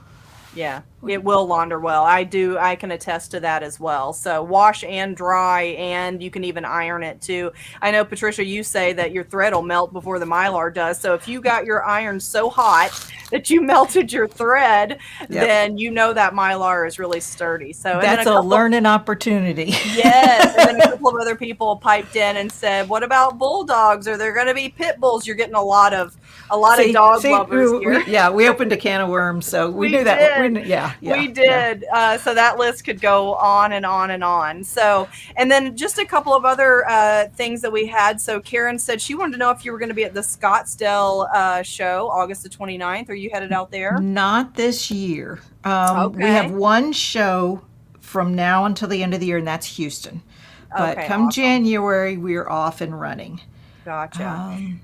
Yeah, it will launder well. I can attest to that as well. So wash and dry, and you can even iron it too. I know, Patricia, you say that your thread will melt before the mylar does. So if you got your iron so hot that you melted your thread, then you know that mylar is really sturdy. So that's a learning opportunity. Yes, and then a couple of other people piped in and said, "What about bulldogs? Are there going to be pit bulls?" You're getting a lot of dog lovers here. We opened a can of worms, so we knew that. We did. So that list could go on and on and on. So, and then just a couple of other things that we had. So Karen said she wanted to know if you were going to be at the Scottsdale show, August the 29th. Are you headed out there? Not this year. We have one show from now until the end of the year, and that's Houston. But come January, we're off and running. Gotcha.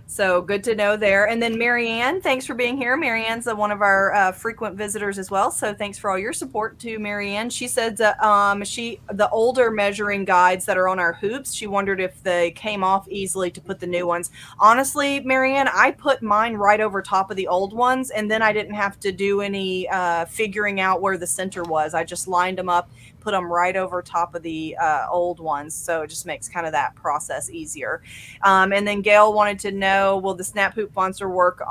So good to know there. And then Marianne, thanks for being here. Marianne's one of our frequent visitors as well. So thanks for all your support to Marianne. She said the older measuring guides that are on our hoops, she wondered if they came off easily to put the new ones. Honestly, Marianne, I put mine right over top of the old ones, and then I didn't have to do any figuring out where the center was. I just lined them up, put them right over top of the old ones. So it just makes kind of that process easier. And then Gail wanted to know, will the Snap Hoop Monster work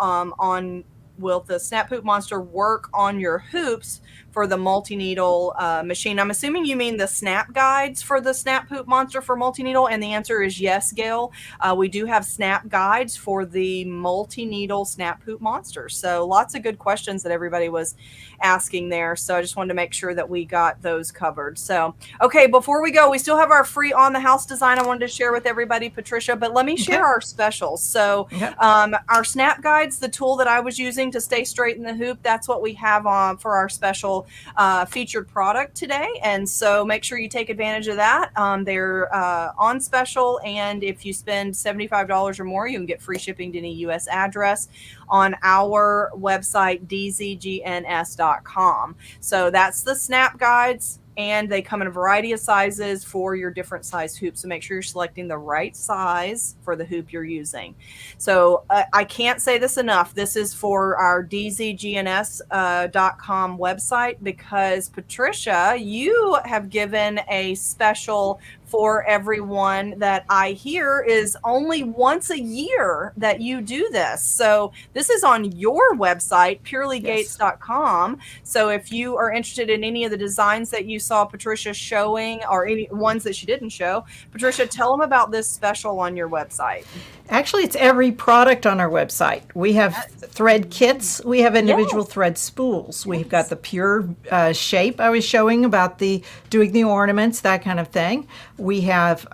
will the Snap Hoop Monster work on your hoops for the multi-needle machine? I'm assuming you mean the snap guides for the Snap Hoop Monster for multi-needle, and the answer is yes, Gail. We do have snap guides for the multi-needle Snap Hoop Monster. So lots of good questions that everybody was asking there. So I just wanted to make sure that we got those covered. So, okay, before we go, we still have our free on the house design I wanted to share with everybody, Patricia, but let me share our specials. So our snap guides, the tool that I was using to stay straight in the hoop, that's what we have on for our special featured product today. And so make sure you take advantage of that. They're on special, and if you spend $75 or more, you can get free shipping to any U.S. address on our website, dzgns.com. So that's the snap guides, and they come in a variety of sizes for your different size hoops. So make sure you're selecting the right size for the hoop you're using. So I can't say this enough. This is for our dzgns.com website, because Patricia, you have given a special for everyone that I hear is only once a year that you do this. So this is on your website, purelygates.com. So if you are interested in any of the designs that you saw Patricia showing, or any ones that she didn't show, Patricia, tell them about this special on your website. Actually, it's every product on our website. We have thread kits. We have individual thread spools. We've got the pure shape I was showing about doing the ornaments, that kind of thing. We have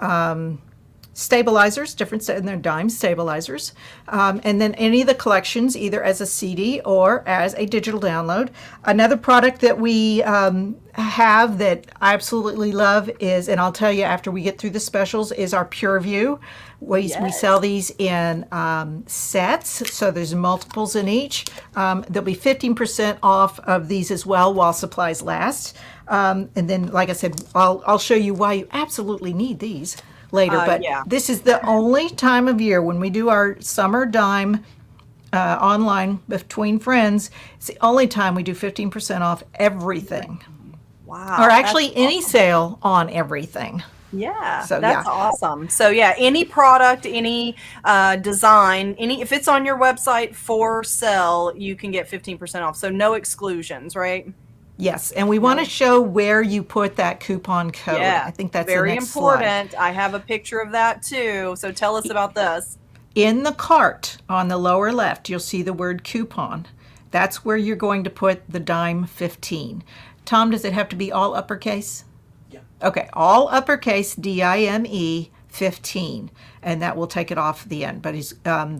stabilizers, different, and they're dime stabilizers. And then any of the collections, either as a CD or as a digital download. Another product that we have that I absolutely love is, and I'll tell you after we get through the specials, is our Pure View. We sell these in sets, so there's multiples in each. There'll be 15% off of these as well while supplies last. And then, like I said, I'll show you why you absolutely need these later. But this is the only time of year when we do our summer dime online between friends. It's the only time we do 15% off everything. Wow. Or actually any sale on everything. Yeah, so, that's awesome. So any product, any design, if it's on your website for sale, you can get 15% off. So no exclusions, right? Yes, and we want to show where you put that coupon code. Yeah, I think that's very the next important. slide. I have a picture of that too. So tell us about this. In the cart on the lower left, you'll see the word coupon. That's where you're going to put the dime 15. Tom, does it have to be all uppercase? Yeah. Okay, all uppercase DIME 15, and that will take it off the end. But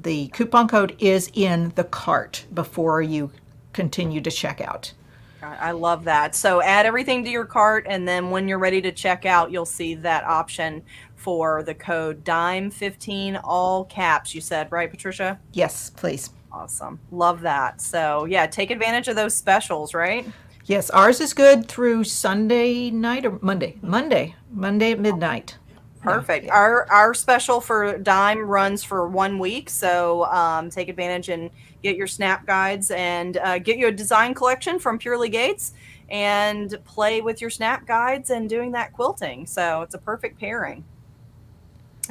the coupon code is in the cart before you continue to check out. I love that. So add everything to your cart, and then when you're ready to check out, you'll see that option for the code DIME15, all caps, you said, right, Patricia? Yes, please. Awesome. Love that. So take advantage of those specials, right? Yes, ours is good through Sunday night or Monday at midnight. Perfect. Yeah. Our special for dime runs for 1 week, so take advantage and get your snap guides and get you a design collection from Purely Gates and play with your snap guides and doing that quilting. So it's a perfect pairing.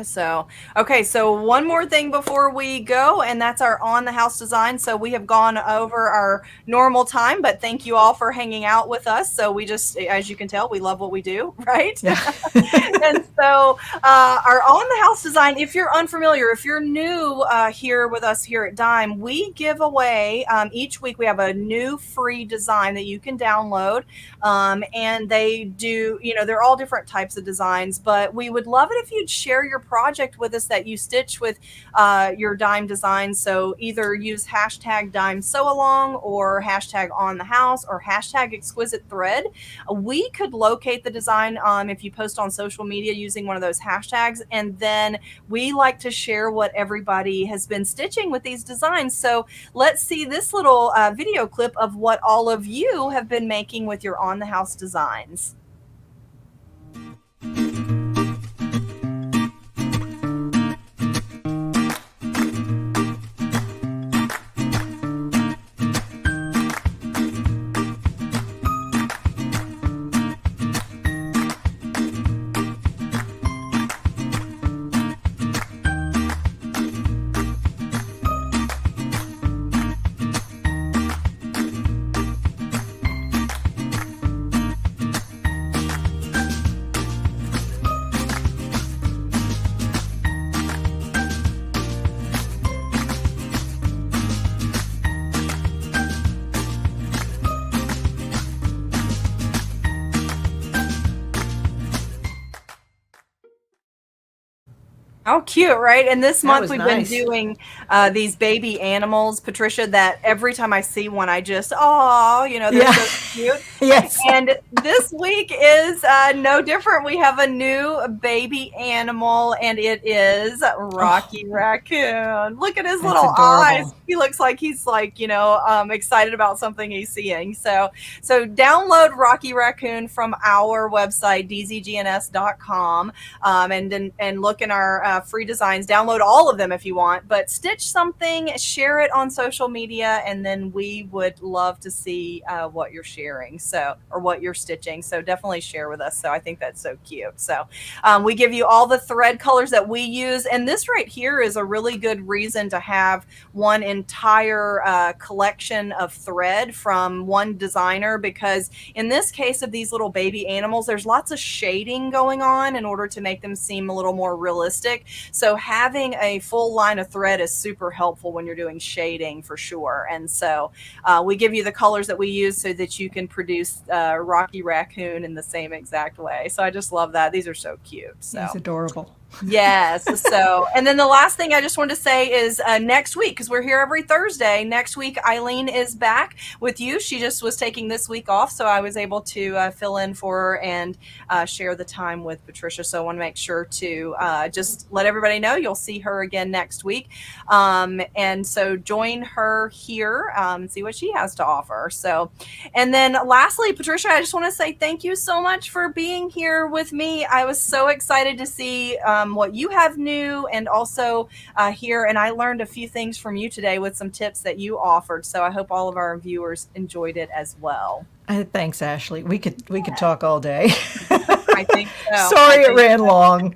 So, okay, so one more thing before we go, and that's our on the house design. So we have gone over our normal time, but thank you all for hanging out with us. So we just, as you can tell, we love what we do, right? Yeah. And so our on the house design, if you're unfamiliar, if you're new here with us here at Dime, we give away each week, we have a new free design that you can download. And they do, they're all different types of designs, but we would love it if you'd share your project with us that you stitch with your dime design. So either use hashtag dime sew along or hashtag on the house or hashtag exquisite thread. We could locate the design if you post on social media using one of those hashtags, and then we like to share what everybody has been stitching with these designs. So let's see this little video clip of what all of you have been making with your on the house designs. Oh, cute, right? And this That month was we've been nice. doing these baby animals, Patricia, that every time I see one, I just, oh, they're Yeah. so cute. Yes. And this week is no different. We have a new baby animal, and it is Oh, Rocky Raccoon. Look at his that's little eyes. adorable. He looks like he's like, excited about something he's seeing. So download Rocky Raccoon from our website, dzgns.com, and look in our free designs. Download all of them if you want, but stitch something, share it on social media, and then we would love to see what you're sharing. Or what you're stitching. So definitely share with us. So I think that's so cute. So we give you all the thread colors that we use, and this right here is a really good reason to have one entire collection of thread from one designer, because in this case of these little baby animals, there's lots of shading going on in order to make them seem a little more realistic. So having a full line of thread is super helpful when you're doing shading for sure. And so we give you the colors that we use so that you can produce Rocky Raccoon in the same exact way. So I just love that. These are so cute. He's So adorable. yes. So, and then the last thing I just wanted to say is next week, because we're here every Thursday. Next week, Eileen is back with you. She just was taking this week off, so I was able to fill in for her and share the time with Patricia. So I want to make sure to just let everybody know you'll see her again next week. And so join her here and see what she has to offer. So, and then lastly, Patricia, I just want to say thank you so much for being here with me. I was so excited to see what you have new and also here. And I learned a few things from you today with some tips that you offered. So I hope all of our viewers enjoyed it as well. Thanks, Ashley. We could talk all day. I think so. Sorry it ran long.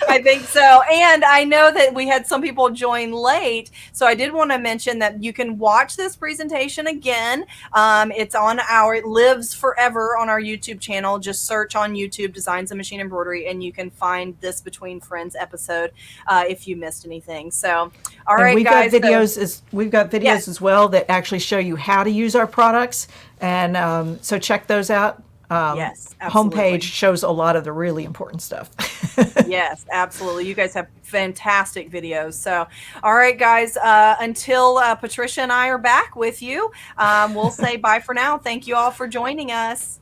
I think so. And I know that we had some people join late. So I did want to mention that you can watch this presentation again. It lives forever on our YouTube channel. Just search on YouTube Designs and Machine Embroidery, and you can find this Between Friends episode if you missed anything. So, all And right, guys. we've got videos Yes. as well that actually show you how to use our products, and so check those out. Yes, Homepage absolutely. shows a lot of the really important stuff. Yes, absolutely. You guys have fantastic videos. So, all right, guys, until Patricia and I are back with you, we'll say bye for now. Thank you all for joining us.